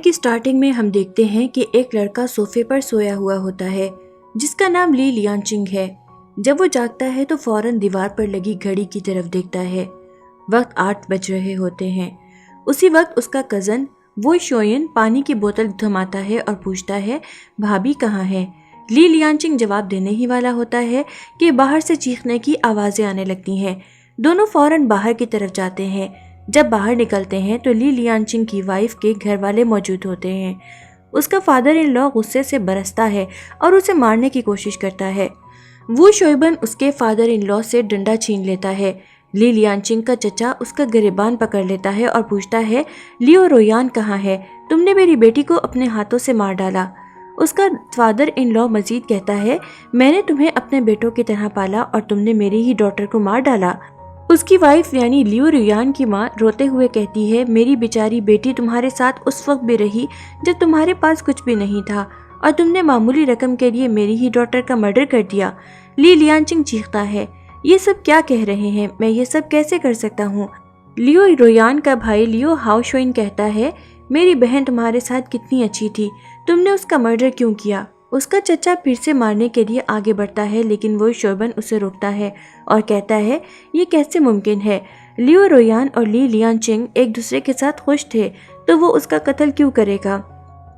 की स्टार्टिंग में हम देखते हैं कि एक लड़का सोफे पर सोया हुआ होता है जिसका नाम ली लियांचिंग है। जब वो जागता है तो फौरन दीवार पर लगी घड़ी की तरफ देखता है। वक्त 8 बज रहे होते हैं। उसी वक्त उसका कजन वो शोयन पानी की बोतल थमाता है और पूछता है, भाभी कहाँ है? ली लियांचिंग जवाब देने ही वाला होता है कि बाहर से चीखने की आवाज़ें आने लगती हैं। दोनों फौरन बाहर की तरफ जाते हैं। जब बाहर निकलते हैं तो ली लियांचिंग की वाइफ के घर वाले मौजूद होते हैं। उसका फादर इन लॉ गुस्से से बरसता है और उसे मारने की कोशिश करता है। वो शोयबन उसके फादर इन लॉ से डंडा छीन लेता है। ली लियांचिंग का चचा उसका गिरेबान पकड़ लेता है और पूछता है, लियो रोयान कहाँ है? तुमने मेरी बेटी को अपने हाथों से मार डाला। उसका फादर इन लॉ मजीद कहता है, मैंने तुम्हें अपने बेटों की तरह पाला और तुमने मेरी ही डॉटर को मार डाला। उसकी वाइफ यानी लियो रोयान की माँ रोते हुए कहती है, मेरी बेचारी बेटी तुम्हारे साथ उस वक्त भी रही जब तुम्हारे पास कुछ भी नहीं था और तुमने मामूली रकम के लिए मेरी ही डॉटर का मर्डर कर दिया। ली लियांचिंग चीखता है, ये सब क्या कह रहे हैं? मैं ये सब कैसे कर सकता हूँ? लियो रोयान का भाई लियो हाओशोइन कहता है, मेरी बहन तुम्हारे साथ कितनी अच्छी थी, तुमने उसका मर्डर क्यों किया? उसका चचा फिर से मारने के लिए आगे बढ़ता है लेकिन वो शोयबन उसे रोकता है और कहता है, ये कैसे मुमकिन है? लियो रोयान और ली लियांचिंग एक दूसरे के साथ खुश थे तो वो उसका कत्ल क्यों करेगा?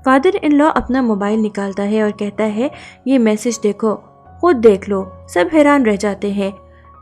फादर इन लॉ अपना मोबाइल निकालता है और कहता है, ये मैसेज देखो, खुद देख लो। सब हैरान रह जाते हैं।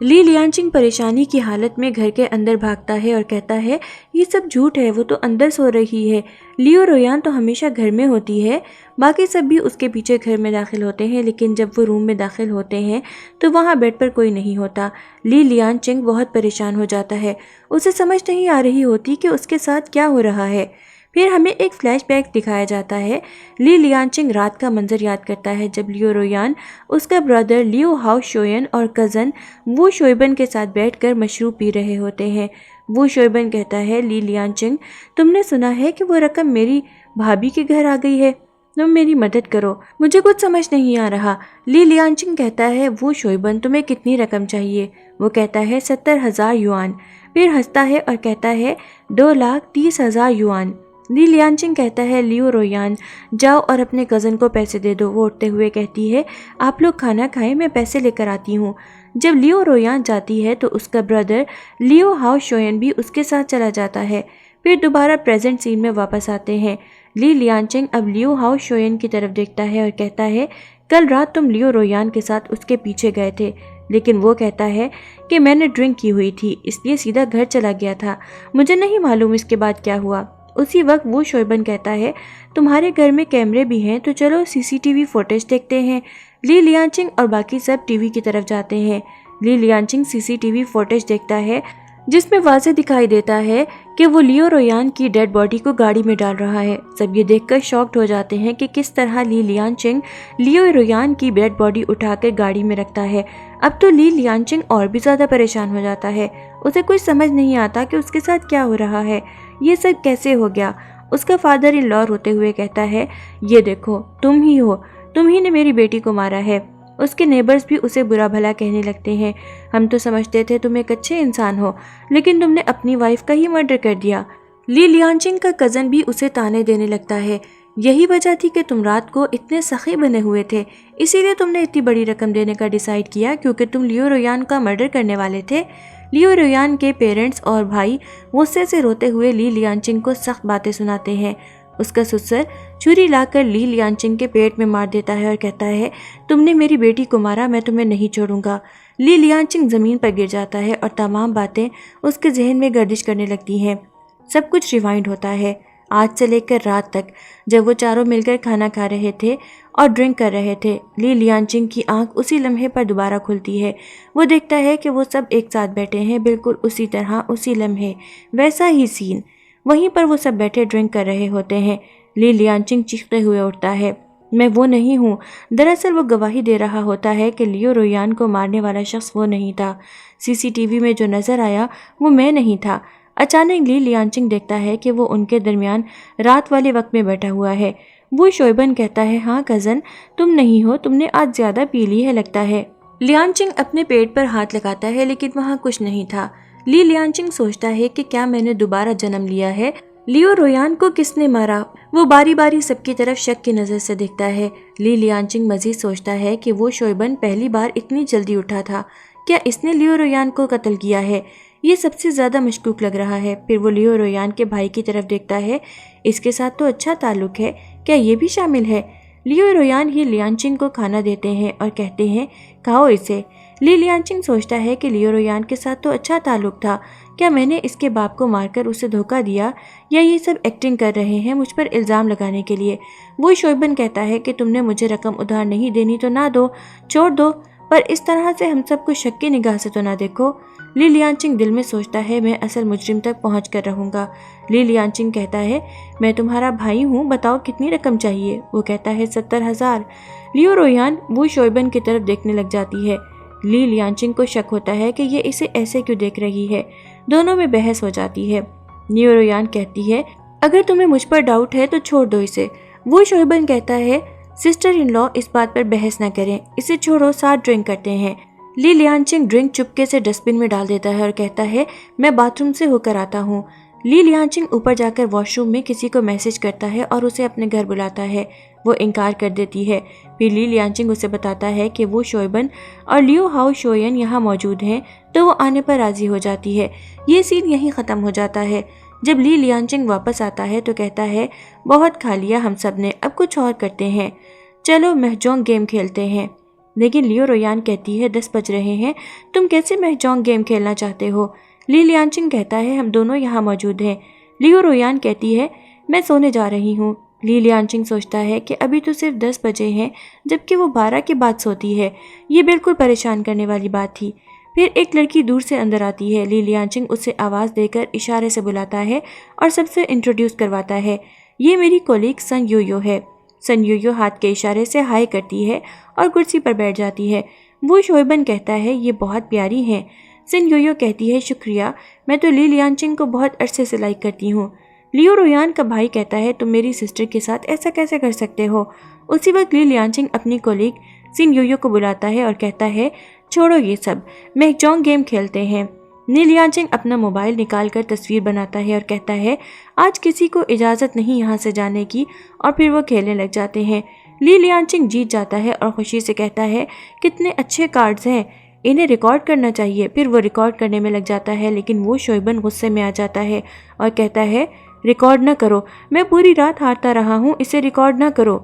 ली लियांचिंग परेशानी की हालत में घर के अंदर भागता है और कहता है, ये सब झूठ है, वो तो अंदर सो रही है। लियो रोयान तो हमेशा घर में होती है। बाकी सब भी उसके पीछे घर में दाखिल होते हैं लेकिन जब वो रूम में दाखिल होते हैं तो वहाँ बेड पर कोई नहीं होता। ली लियांचिंग बहुत परेशान हो जाता है। उसे समझ नहीं आ रही होती कि उसके साथ क्या हो रहा है। फिर हमें एक फ्लैशबैक दिखाया जाता है। ली लियांचिंग रात का मंजर याद करता है जब लियो रोयान, उसका ब्रदर लियो हाओ शोयन और कज़न वो शोयबन के साथ बैठकर मशरूब पी रहे होते हैं। वो शोयबन कहता है, ली लियांचिंग, तुमने सुना है कि वो रकम मेरी भाभी के घर आ गई है, तुम मेरी मदद करो, मुझे कुछ समझ नहीं आ रहा। ली लियांचिंग कहता है, वो शोयबन, तुम्हें कितनी रकम चाहिए? वो कहता है 70,000 युआन। फिर हंसता है और कहता है 2,30,000 युआन। ली लियांचिंग कहता है, लियो रोयान, जाओ और अपने कज़न को पैसे दे दो। वो उठते हुए कहती है, आप लोग खाना खाएं, मैं पैसे लेकर आती हूँ। जब लियो रोयान जाती है तो उसका ब्रदर लियो हाओ शोयन भी उसके साथ चला जाता है। फिर दोबारा प्रेजेंट सीन में वापस आते हैं। ली लियांचिंग अब लियो हाओ शोयन की तरफ देखता है और कहता है, कल रात तुम लियो रोयान के साथ उसके पीछे गए थे, लेकिन वो कहता है कि मैंने ड्रिंक की हुई थी इसलिए सीधा घर चला गया था, मुझे नहीं मालूम इसके बाद क्या हुआ। उसी वक्त वो शोयबन कहता है, तुम्हारे घर में कैमरे भी हैं तो चलो सीसीटीवी फुटेज देखते हैं। ली लियांचिंग और बाकी सब टीवी की तरफ जाते हैं। ली लियांचिंग सीसीटीवी फुटेज देखता है जिसमें वाज़ेह दिखाई देता है कि वो लियो रोयान की डेड बॉडी को गाड़ी में डाल रहा है। सब ये देखकर शॉक्ड हो जाते हैं कि किस तरह ली लियांचिंग लियो रोयान की डेड बॉडी उठाकर गाड़ी में रखता है। अब तो ली लियांचिंग और भी ज़्यादा परेशान हो जाता है। उसे कुछ समझ नहीं आता कि उसके साथ क्या हो रहा है, ये सब कैसे हो गया। उसका फादर इन लॉ रोते हुए कहता है, ये देखो, तुम ही हो, तुम ही ने मेरी बेटी को मारा है। उसके नेबर्स भी उसे बुरा भला कहने लगते हैं। हम तो समझते थे तुम एक अच्छे इंसान हो, लेकिन तुमने अपनी वाइफ का ही मर्डर कर दिया। ली लियांचिंग का कज़न भी उसे ताने देने लगता है, यही वजह थी कि तुम रात को इतने सखी बने हुए थे, इसीलिए तुमने इतनी बड़ी रकम देने का डिसाइड किया क्योंकि तुम लियो रोयान का मर्डर करने वाले थे। लियो रोयान के पेरेंट्स और भाई गुस्से से रोते हुए ली लियांचिंग को सख्त बातें सुनाते हैं। उसका ससुर छुरी लाकर ली लियांचिंग के पेट में मार देता है और कहता है, तुमने मेरी बेटी को मारा, मैं तुम्हें नहीं छोड़ूंगा। ली लियांचिंग ज़मीन पर गिर जाता है और तमाम बातें उसके जहन में गर्दिश करने लगती हैं। सब कुछ रिवाइंड होता है आज से लेकर रात तक, जब वो चारों मिलकर खाना खा रहे थे और ड्रिंक कर रहे थे। ली लियांचिंग की आंख उसी लम्हे पर दोबारा खुलती है। वो देखता है कि वो सब एक साथ बैठे हैं, बिल्कुल उसी तरह, उसी लम्हे, वैसा ही सीन। वहीं पर वो सब बैठे ड्रिंक कर रहे होते हैं। ली लियांचिंग चीखते हुए उठता है, मैं वो नहीं हूँ। दरअसल वो गवाही दे रहा होता है कि लियो रोयान को मारने वाला शख्स वो नहीं था। सीसीटीवी में जो नज़र आया वो मैं नहीं था। अचानक ली लियांचिंग देखता है कि वो उनके दरमियान रात वाले वक्त में बैठा हुआ है। वो शोयबन कहता है, हाँ कज़न, तुम नहीं हो, तुमने आज ज़्यादा पी ली है लगता है। लियांचिंग अपने पेट पर हाथ लगाता है लेकिन वहाँ कुछ नहीं था। ली लियांचिंग सोचता है कि क्या मैंने दोबारा जन्म लिया है? लियो रोयान को किसने मारा? वो बारी बारी सबकी तरफ शक की नजर से देखता है। ली लियांचिंग मजीद सोचता है कि वो शोइबन पहली बार इतनी जल्दी उठा था। क्या इसने लियो रोयान को कत्ल किया है? ये सबसे ज्यादा मशकूक लग रहा है। फिर वो लियो रोयान के भाई की तरफ देखता है। इसके साथ तो अच्छा ताल्लुक है, क्या ये भी शामिल है? लियो रोयान ही लियांचिंग को खाना देते हैं और कहते हैं खाओ इसे। ली लियांचिंग सोचता है कि लियो रोयान के साथ तो अच्छा ताल्लुक था, क्या मैंने इसके बाप को मारकर उसे धोखा दिया, या ये सब एक्टिंग कर रहे हैं मुझ पर इल्ज़ाम लगाने के लिए? वो शोइबन कहता है कि तुमने मुझे रकम उधार नहीं देनी तो ना दो, छोड़ दो, पर इस तरह से हम सबको शक की निगाह से तो ना देखो। ली लियांचिंग दिल में सोचता है मैं असल मुजरिम तक पहुँच कर रहूँगा। ली लियांचिंग कहता है मैं तुम्हारा भाई हूँ, बताओ कितनी रकम चाहिए? वो कहता है 70,000। लियो रोयान वो शोइबन की तरफ देखने लग जाती है। ली लियांचिंग को शक होता है कि ये इसे ऐसे क्यों देख रही है। दोनों में बहस हो जाती है। लियो रोयान कहती है अगर तुम्हें मुझ पर डाउट है तो छोड़ दो इसे। वो शोइबन कहता है सिस्टर इन लॉ इस बात पर बहस न करें, इसे छोड़ो, साथ ड्रिंक करते हैं। ली लियांचिंग ड्रिंक चुपके से डस्टबिन में डाल देता है और कहता है मैं बाथरूम से होकर आता हूँ। ली लियांचिंग ऊपर जाकर वॉशरूम में किसी को मैसेज करता है और उसे अपने घर बुलाता है। वो इनकार कर देती है। फिर ली लियांचिंग उसे बताता है कि वो शोइबन और लियो हाओ शोयन यहाँ मौजूद हैं, तो वो आने पर राजी हो जाती है। ये सीन यहीं ख़त्म हो जाता है। जब ली लियांचिंग वापस आता है तो कहता है बहुत खा लिया हम सब ने, अब कुछ और करते हैं, चलो महजोंग गेम खेलते हैं। लेकिन लियो रोयान कहती है 10 बज रहे हैं, तुम कैसे महजोंग गेम खेलना चाहते हो? ली लियांचिंग कहता है हम दोनों यहाँ मौजूद हैं। लियो रोयान कहती है मैं सोने जा रही हूँ। ली लियांचिंग सोचता है कि अभी तो सिर्फ 10 बजे हैं, जबकि वो 12 के बाद सोती है। ये बिल्कुल परेशान करने वाली बात थी। फिर एक लड़की दूर से अंदर आती है। ली लियांचिंग उसे आवाज़ देकर इशारे से बुलाता है और सबसे इंट्रोड्यूस करवाता है। ये मेरी कोलीग सन यूयो है। सन यूयो हाथ के इशारे से हाय करती है और कुर्सी पर बैठ जाती है। वो शोइबन कहता है ये बहुत प्यारी हैं। सन यूयो कहती है शुक्रिया, मैं तो ली लियांचिंग को बहुत अरसे से लाइक करती हूँ। लियो रोयान का भाई कहता है तुम मेरी सिस्टर के साथ ऐसा कैसे कर सकते हो? उसी वक्त ली लियांचिंग अपनी कोलीग सिन यूयो को बुलाता है और कहता है छोड़ो ये सब, महजोंग गेम खेलते हैं। ली लियांचिंग अपना मोबाइल निकालकर तस्वीर बनाता है और कहता है आज किसी को इजाज़त नहीं यहाँ से जाने की, और फिर वो खेलने लग जाते हैं। ली लियांचिंग जीत जाता है और खुशी से कहता है कितने अच्छे कार्ड्स हैं, इन्हें रिकॉर्ड करना चाहिए। फिर वो रिकॉर्ड करने में लग जाता है, लेकिन वो शोइबन गुस्से में आ जाता है और कहता है रिकॉर्ड न करो, मैं पूरी रात हारता रहा हूँ, इसे रिकॉर्ड न करो।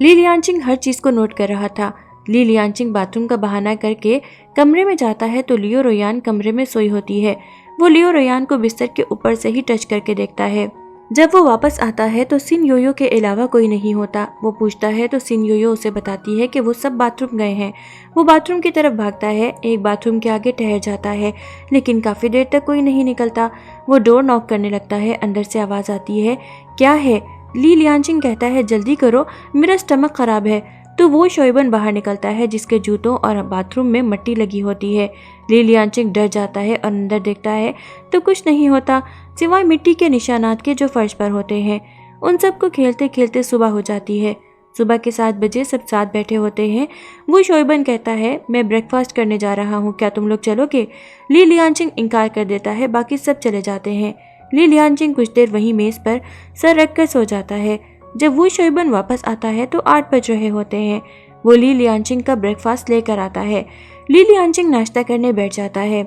ली लियांचिंग हर चीज़ को नोट कर रहा था। ली लियांचिंग बाथरूम का बहाना करके कमरे में जाता है तो लियो रोयान कमरे में सोई होती है। वो लियो रोयान को बिस्तर के ऊपर से ही टच करके देखता है। जब वो वापस आता है तो सिन योयो के अलावा कोई नहीं होता। वो पूछता है तो सिन योयो उसे बताती है कि वो सब बाथरूम गए हैं। वो बाथरूम की तरफ भागता है, एक बाथरूम के आगे ठहर जाता है, लेकिन काफ़ी देर तक कोई नहीं निकलता। वो डोर नॉक करने लगता है। अंदर से आवाज़ आती है क्या है? ली लियांचिंग कहता है जल्दी करो, मेरा स्टमक ख़राब है। तो वो शोइबन बाहर निकलता है जिसके जूतों और बाथरूम में मिट्टी लगी होती है। ली लियांचिंग डर जाता है और अंदर देखता है तो कुछ नहीं होता सिवाय मिट्टी के निशानात के जो फर्श पर होते हैं। उन सबको खेलते खेलते सुबह हो जाती है। सुबह के 7 बजे सब साथ बैठे होते हैं। वो शोइबन कहता है मैं ब्रेकफास्ट करने जा रहा हूँ, क्या तुम लोग चलोगे? ली लियांचिंग इनकार कर देता है, बाकी सब चले जाते हैं। ली लियांचिंग कुछ देर वहीं मेज़ पर सर रखकर सो जाता है। जब वो शोइबन वापस आता है तो 8 बज रहे होते हैं। वो ली लियांचिंग का ब्रेकफास्ट लेकर आता है। ली लियांचिंग नाश्ता करने बैठ जाता है।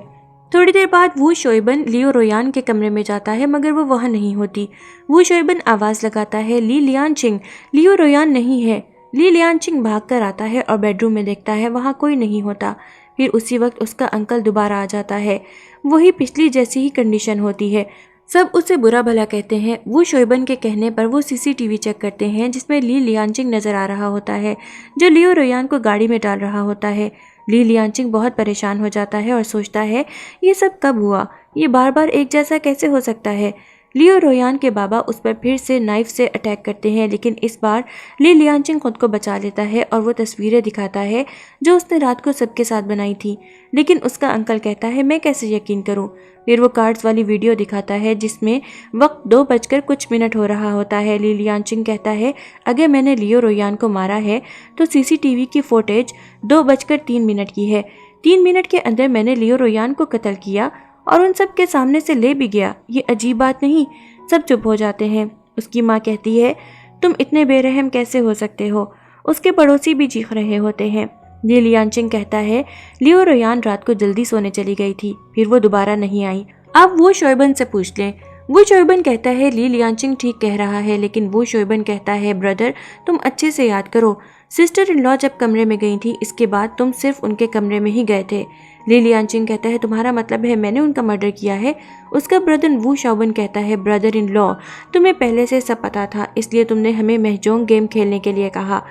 थोड़ी देर बाद वो शोइबन लियो रोयान के कमरे में जाता है, मगर वो वहाँ नहीं होती। वो शोइबन आवाज़ लगाता है ली लियांचिंग, लियो रोयान नहीं है। ली लियांचिंग भाग कर आता है और बेडरूम में देखता है वहाँ कोई नहीं होता। फिर उसी वक्त उसका अंकल दोबारा आ जाता है। वही पिछली जैसी ही कंडीशन होती है। सब उसे बुरा भला कहते हैं। वो शोइबन के कहने पर वो सीसीटीवी चेक करते हैं जिसमें ली लियांचिंग नजर आ रहा होता है, जो लियो रोयान को गाड़ी में डाल रहा होता है। ली लियांचिंग बहुत परेशान हो जाता है और सोचता है ये सब कब हुआ, ये बार बार एक जैसा कैसे हो सकता है। लियो रोयान के बाबा उस पर फिर से नाइफ से अटैक करते हैं, लेकिन इस बार ली लियांचिंग खुद को बचा लेता है और वो तस्वीरें दिखाता है जो उसने रात को सबके साथ बनाई थी। लेकिन उसका अंकल कहता है मैं कैसे यकीन करूं। फिर वो कार्ड्स वाली वीडियो दिखाता है जिसमें वक्त 2:कुछ हो रहा होता है। ली लियांचिंग कहता है अगर मैंने लियो रोयान को मारा है तो सीसीटीवी की फुटेज 2:03 की है। 3 मिनट के अंदर मैंने लियो रोयान को कत्ल किया और उन सब के सामने से ले भी गया। ये अजीब बात नहीं? सब चुप हो जाते हैं। उसकी माँ कहती है, तुम इतने बेरहम कैसे हो सकते हो? उसके पड़ोसी भी चीख रहे होते हैं। ली लियांचिंग कहता है, लियो रोयान रात को जल्दी सोने चली गई थी, फिर वो दोबारा नहीं आई। आप वो शोएबन से पूछ लें। वो शोएबन कहता है, ली लियांचिंग ठीक कह रहा है, लेकिन वो शोएबन कहता है, ब्रदर तुम अच्छे से याद करो, सिस्टर इन लॉ जब कमरे में गई थी, इसके बाद तुम सिर्फ उनके कमरे में ही गए थे। ली लियांचिंग कहता है, तुम्हारा मतलब है मैंने उनका मर्डर किया है? उसका ब्रदर वू शोएबन कहता है, ब्रदर इन लॉ तुम्हें पहले से सब पता था, इसलिए तुमने हमें महजोंग गेम खेलने के लिए कहा।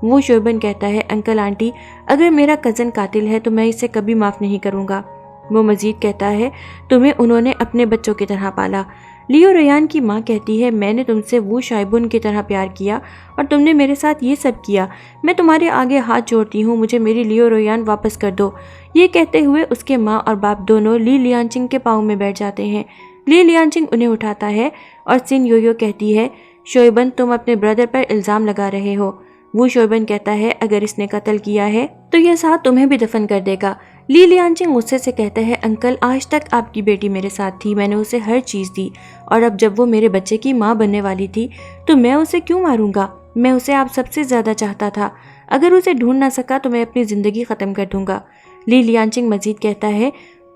वो शोएबन कहता है, अंकल आंटी अगर मेरा कज़न कातिल है तो मैं इसे कभी माफ़ नहीं करूँगा। वो मजीद कहता है, तुम्हें उन्होंने अपने बच्चों की तरह पाला। लियो रोयान की माँ कहती है, मैंने तुमसे वू शाइबुन की तरह प्यार किया और तुमने मेरे साथ ये सब किया। मैं तुम्हारे आगे हाथ जोड़ती हूँ, मुझे मेरी लियो रोयान वापस कर दो। ये कहते हुए उसके माँ और बाप दोनों ली लियांचिंग के पाँव में बैठ जाते हैं। ली लियांचिंग उन्हें उठाता है और सिन योयो कहती है, शोएबन तुम अपने ब्रदर पर इल्ज़ाम लगा रहे हो। वो शोएबन कहता है, अगर इसने कत्ल किया है तो यह साथ तुम्हें भी दफन कर देगा। ली लियांचिंग गुस्से से कहता है, अंकल आज तक आपकी बेटी मेरे साथ थी, मैंने उसे हर चीज़ दी, और अब जब वो मेरे बच्चे की माँ बनने वाली थी तो मैं उसे क्यों मारूंगा? मैं उसे आप सबसे ज़्यादा चाहता था। अगर उसे ढूंढ ना सका तो मैं अपनी ज़िंदगी ख़त्म कर दूंगा। ली लियांचिंग मजीद कहता है,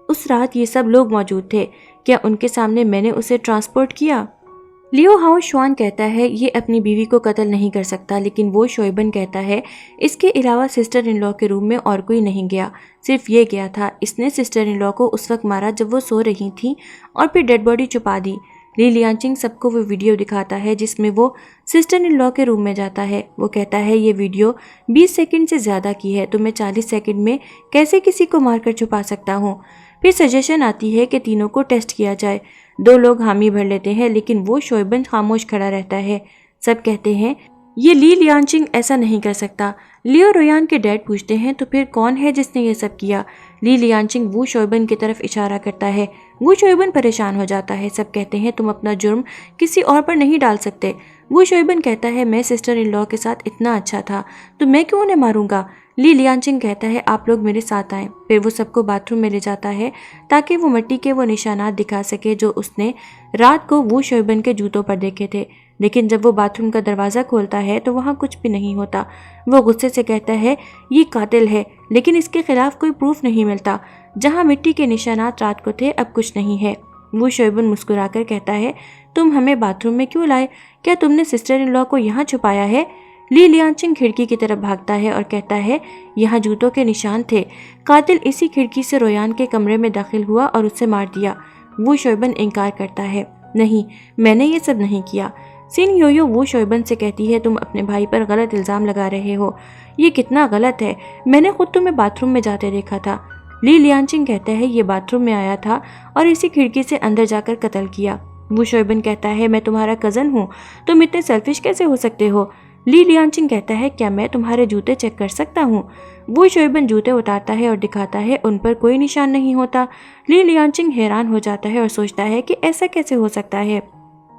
उस रात ये सब लोग मौजूद थे, क्या उनके सामने मैंने उसे ट्रांसपोर्ट किया? लियो हाओ शुआन कहता है, ये अपनी बीवी को कत्ल नहीं कर सकता, लेकिन वो शोएबन कहता है, इसके अलावा सिस्टर इन लॉ के रूम में और कोई नहीं गया, सिर्फ ये गया था। इसने सिस्टर इन लॉ को उस वक्त मारा जब वो सो रही थी और फिर डेड बॉडी छुपा दी। ली लियांचिंग सबको वो वीडियो दिखाता है जिसमें वो सिस्टर इन लॉ के रूम में जाता है। वो कहता है, ये वीडियो 20 सेकंड से ज़्यादा की है, तो मैं 40 सेकंड में कैसे किसी को मारकर छुपा सकता हूँ? फिर सजेशन आती है कि तीनों को टेस्ट किया जाए। 2 लोग हामी भर लेते हैं, लेकिन वो शोएबन खामोश खड़ा रहता है। सब कहते हैं, ये ली लियांचिंग ऐसा नहीं कर सकता। लियो रोयान के डैड पूछते हैं, तो फिर कौन है जिसने ये सब किया? ली लियांचिंग वू शोएबन की तरफ इशारा करता है। वू शोएबन परेशान हो जाता है। सब कहते हैं, तुम अपना जुर्म किसी और पर नहीं डाल सकते। वू शोएबन कहता है, मैं सिस्टर इन लॉ के साथ इतना अच्छा था तो मैं क्यों उन्हें मारूंगा? ली लियांचिंग कहता है, आप लोग मेरे साथ आएं। फिर वो सबको बाथरूम में ले जाता है ताकि वो मिट्टी के वो निशानात दिखा सके जो उसने रात को वू शोएबन के जूतों पर देखे थे। लेकिन जब वो बाथरूम का दरवाज़ा खोलता है तो वहाँ कुछ भी नहीं होता। वो गुस्से से कहता है, ये कातिल है, लेकिन इसके खिलाफ कोई प्रूफ नहीं मिलता। जहाँ मिट्टी के निशानात रात को थे, अब कुछ नहीं है। वो शोएबन मुस्कुराकर कहता है, तुम हमें बाथरूम में क्यों लाए? क्या तुमने सिस्टर इन लॉ को यहाँ छुपाया है? ली लियांचिंग खिड़की की तरफ भागता है और कहता है, यहाँ जूतों के निशान थे। कातिल इसी खिड़की से रोयान के कमरे में दाखिल हुआ और उसे मार दिया। वो शोएबन इनकार करता है, नहीं मैंने ये सब नहीं किया। सिन योयो वो शोएबन से कहती है, तुम अपने भाई पर गलत इल्ज़ाम लगा रहे हो, ये कितना गलत है। मैंने खुद तुम्हें बाथरूम में जाते देखा था। ली लियांचिंग कहता है, ये बाथरूम में आया था और इसी खिड़की से अंदर जाकर कत्ल किया। वो शोएबन कहता है, मैं तुम्हारा कज़न हूँ, तुम इतने सेल्फिश कैसे हो सकते हो? ली लियांचिंग कहता है, क्या मैं तुम्हारे जूते चेक कर सकता हूँ? वो शोएबन जूते उतारता है और दिखाता है, उन पर कोई निशान नहीं होता। ली लियांचिंग हैरान हो जाता है और सोचता है कि ऐसा कैसे हो सकता है।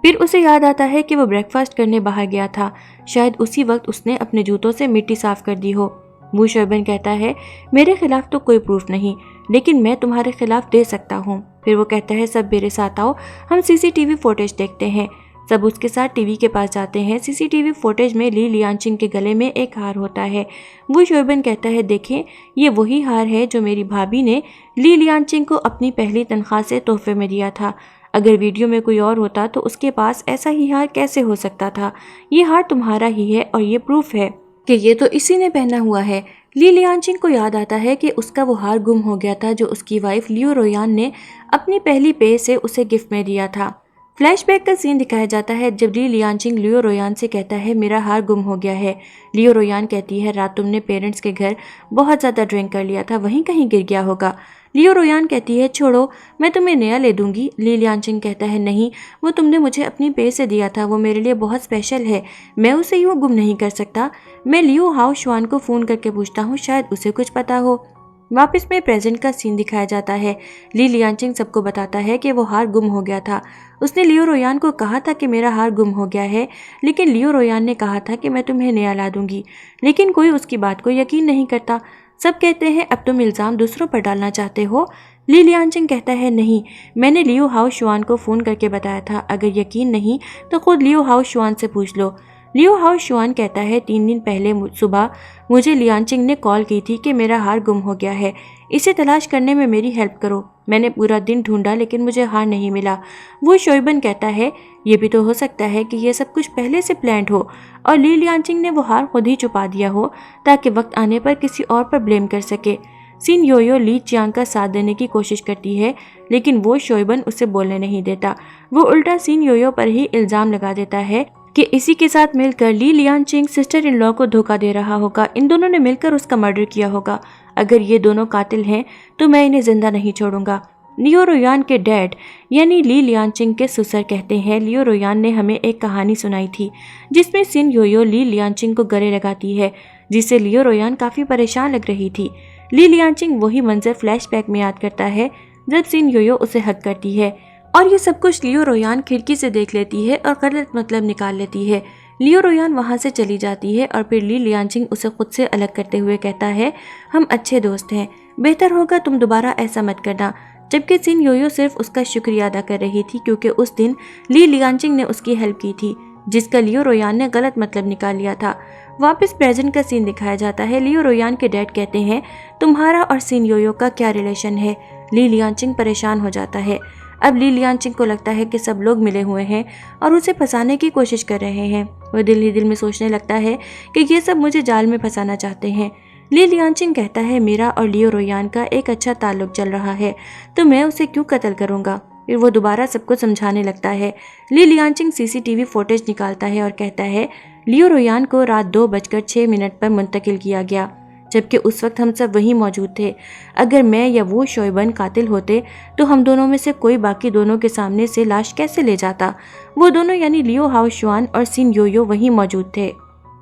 फिर उसे याद आता है कि वो ब्रेकफास्ट करने बाहर गया था, शायद उसी वक्त उसने अपने जूतों से मिट्टी साफ कर दी हो। वो शोएबन कहता है, मेरे खिलाफ तो कोई प्रूफ नहीं, लेकिन मैं तुम्हारे खिलाफ दे सकता हूँ। फिर वो कहता है, सब मेरे साथ आओ, हम सीसीटीवी फुटेज देखते हैं। सब उसके साथ टीवी के पास जाते हैं। सीसीटीवी फुटेज में ली लियांचिंग के गले में एक हार होता है। वो शोएबन कहता है, देखें ये वही हार है जो मेरी भाभी ने ली लियांचिंग को अपनी पहली तनख्वाह से तोहफे में दिया था। अगर वीडियो में कोई और होता तो उसके पास ऐसा ही हार कैसे हो सकता था? ये हार तुम्हारा ही है और ये प्रूफ है कि ये तो इसी ने पहना हुआ है। ली लियांचिंग को याद आता है कि उसका वो हार गुम हो गया था जो उसकी वाइफ लियो रोयान ने अपनी पहली पे से उसे गिफ्ट में दिया था। फ्लैशबैक का सीन दिखाया जाता है जब ली लियांचिंग लियो रोयान से कहता है, मेरा हार गुम हो गया है। लियो रोयान कहती है, रात तुमने पेरेंट्स के घर बहुत ज़्यादा ड्रिंक कर लिया था, वहीं कहीं गिर गया होगा। लियो रोयान कहती है, छोड़ो मैं तुम्हें नया ले दूंगी। ली लियांचिंग कहता है, नहीं वो तुमने मुझे अपनी पे से दिया था, वो मेरे लिए बहुत स्पेशल है, मैं उसे यूँ गुम नहीं कर सकता। मैं लियो हाओ शुआन को फ़ोन करके पूछता हूँ, शायद उसे कुछ पता हो। वापस में प्रेजेंट का सीन दिखाया जाता है। ली लियांचिंग सबको बताता है कि वो हार गुम हो गया था। उसने लियो रोयान को कहा था कि मेरा हार गुम हो गया है, लेकिन लियो रोयान ने कहा था कि मैं तुम्हें नया ला दूंगी, लेकिन कोई उसकी बात को यकीन नहीं करता। सब कहते हैं, अब तुम इल्ज़ाम दूसरों पर डालना चाहते हो। ली लियांचिंग कहता है नहीं, मैंने लियो हाओ शुआन को फ़ोन करके बताया था। अगर यकीन नहीं तो खुद लियो हाओ शुआन से पूछ लो। लियो हाओ शुआन कहता है 3 दिन पहले सुबह मुझे लियांचिंग ने कॉल की थी कि मेरा हार गुम हो गया है, इसे तलाश करने में मेरी हेल्प करो। मैंने पूरा दिन ढूंढा लेकिन मुझे हार नहीं मिला। वो शोइबन कहता है ये भी तो हो सकता है कि ये सब कुछ पहले से प्लान्ड हो और ली लियांचिंग ने वो हार खुद ही छुपा दिया हो ताकि वक्त आने पर किसी और पर ब्लेम कर सके। सिन योयो ली चियांग का साथ देने की कोशिश करती है लेकिन वो शोइबन उसे बोलने नहीं देता। वो उल्टा सिन योयो पर ही इल्जाम लगा देता है कि इसी के साथ मिलकर ली लियांचिंग सिस्टर इन लॉ को धोखा दे रहा होगा। इन दोनों ने मिलकर उसका मर्डर किया होगा। अगर ये दोनों कातिल हैं तो मैं इन्हें जिंदा नहीं छोड़ूंगा। लियो रोयान के डैड यानी ली लियांचिंग के ससुर कहते हैं लियो रोयान ने हमें एक कहानी सुनाई थी जिसमें सिन योयो ली लियांचिंग को गले लगाती है, जिससे लियो रोयान काफ़ी परेशान लग रही थी। ली लियांचिंग वही मंजर फ्लैशबैक में याद करता है जब सिन योयो उसे हक करती है और ये सब कुछ लियो रोयान खिड़की से देख लेती है और गलत मतलब निकाल लेती है। लियो रोयान वहाँ से चली जाती है और फिर ली लियांचिंग उसे खुद से अलग करते हुए कहता है हम अच्छे दोस्त हैं, बेहतर होगा तुम दोबारा ऐसा मत करना। जबकि सिन योयो सिर्फ उसका शुक्रिया अदा कर रही थी क्योंकि उस दिन ली लियांचिंग ने उसकी हेल्प की थी जिसका लियो रोयान ने गलत मतलब निकाल लिया था। वापस प्रेजेंट का सीन दिखाया जाता है। लियो रोयान के डैड कहते हैं तुम्हारा और सिन योयो का क्या रिलेशन है। ली लियांचिंग परेशान हो जाता है। अब ली लियांचिंग को लगता है कि सब लोग मिले हुए हैं और उसे फंसाने की कोशिश कर रहे हैं। वह दिल ही दिल में सोचने लगता है कि ये सब मुझे जाल में फंसाना चाहते हैं। ली लियांचिंग कहता है मेरा और लियो रोयान का एक अच्छा ताल्लुक चल रहा है तो मैं उसे क्यों कत्ल करूंगा। फिर वो दोबारा सबको समझाने लगता है। ली लियांचिंग सीसीटीवी फुटेज निकालता है और कहता है लियो रोयान को रात 2:06 पर मुंतकिल किया गया, जबकि उस वक्त हम सब वहीं मौजूद थे। अगर मैं या वो शोइबन कातिल होते तो हम दोनों में से कोई बाकी दोनों के सामने से लाश कैसे ले जाता। वो दोनों यानी लियो हाओ शुआन और सिन योयो वहीं मौजूद थे।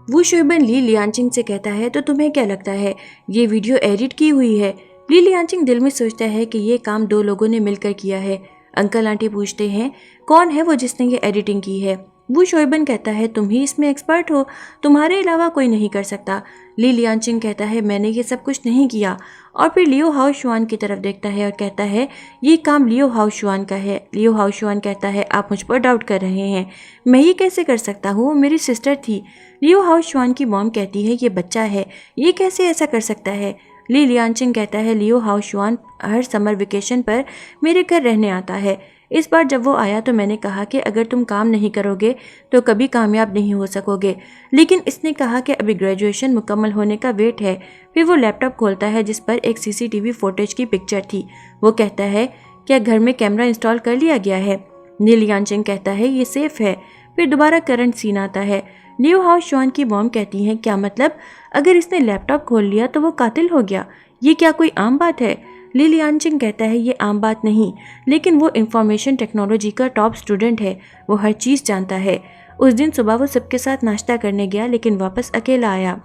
वो शोइबन ली लियांचिंग से कहता है तो तुम्हें क्या लगता है ये वीडियो एडिट की हुई है। ली लियांचिंग दिल में सोचता है कि ये काम 2 लोगों ने मिलकर किया है। अंकल आंटी पूछते हैं कौन है वो जिसने ये एडिटिंग की है। वो शोइबन कहता है तुम ही इसमें एक्सपर्ट हो, तुम्हारे अलावा कोई नहीं कर सकता। ली लियांचिंग कहता है मैंने ये सब कुछ नहीं किया और फिर लियो हाओ शुआन की तरफ देखता है और कहता है ये काम लियो हाओ शुआन का है। लियो हाओ शुआन कहता है आप मुझ पर डाउट कर रहे हैं, मैं ये कैसे कर सकता हूँ, वो मेरी सिस्टर थी। लियो हाओ शुआन की मॉम कहती है ये बच्चा है, ये कैसे ऐसा कर सकता है। ली लियांचिंग कहता है लियो हाओ शुआन हर समर वेकेशन पर मेरे घर रहने आता है। इस बार जब वो आया तो मैंने कहा कि अगर तुम काम नहीं करोगे तो कभी कामयाब नहीं हो सकोगे, लेकिन इसने कहा कि अभी ग्रेजुएशन मुकम्मल होने का वेट है। फिर वो लैपटॉप खोलता है जिस पर एक सीसीटीवी फुटेज की पिक्चर थी। वो कहता है क्या घर में कैमरा इंस्टॉल कर लिया गया है। ली लियांचिंग कहता है ये सेफ है। फिर दोबारा करंट सीन आता है। लियो हाओ शुआन की मॉम कहती हैं क्या मतलब, अगर इसने लैपटॉप खोल लिया तो वो कातिल हो गया, ये क्या कोई आम बात है। ली लियांचिंग कहता है ये आम बात नहीं, लेकिन वो इंफॉर्मेशन टेक्नोलॉजी का टॉप स्टूडेंट है, वो हर चीज़ जानता है। उस दिन सुबह वो सबके साथ नाश्ता करने गया लेकिन वापस अकेला आया।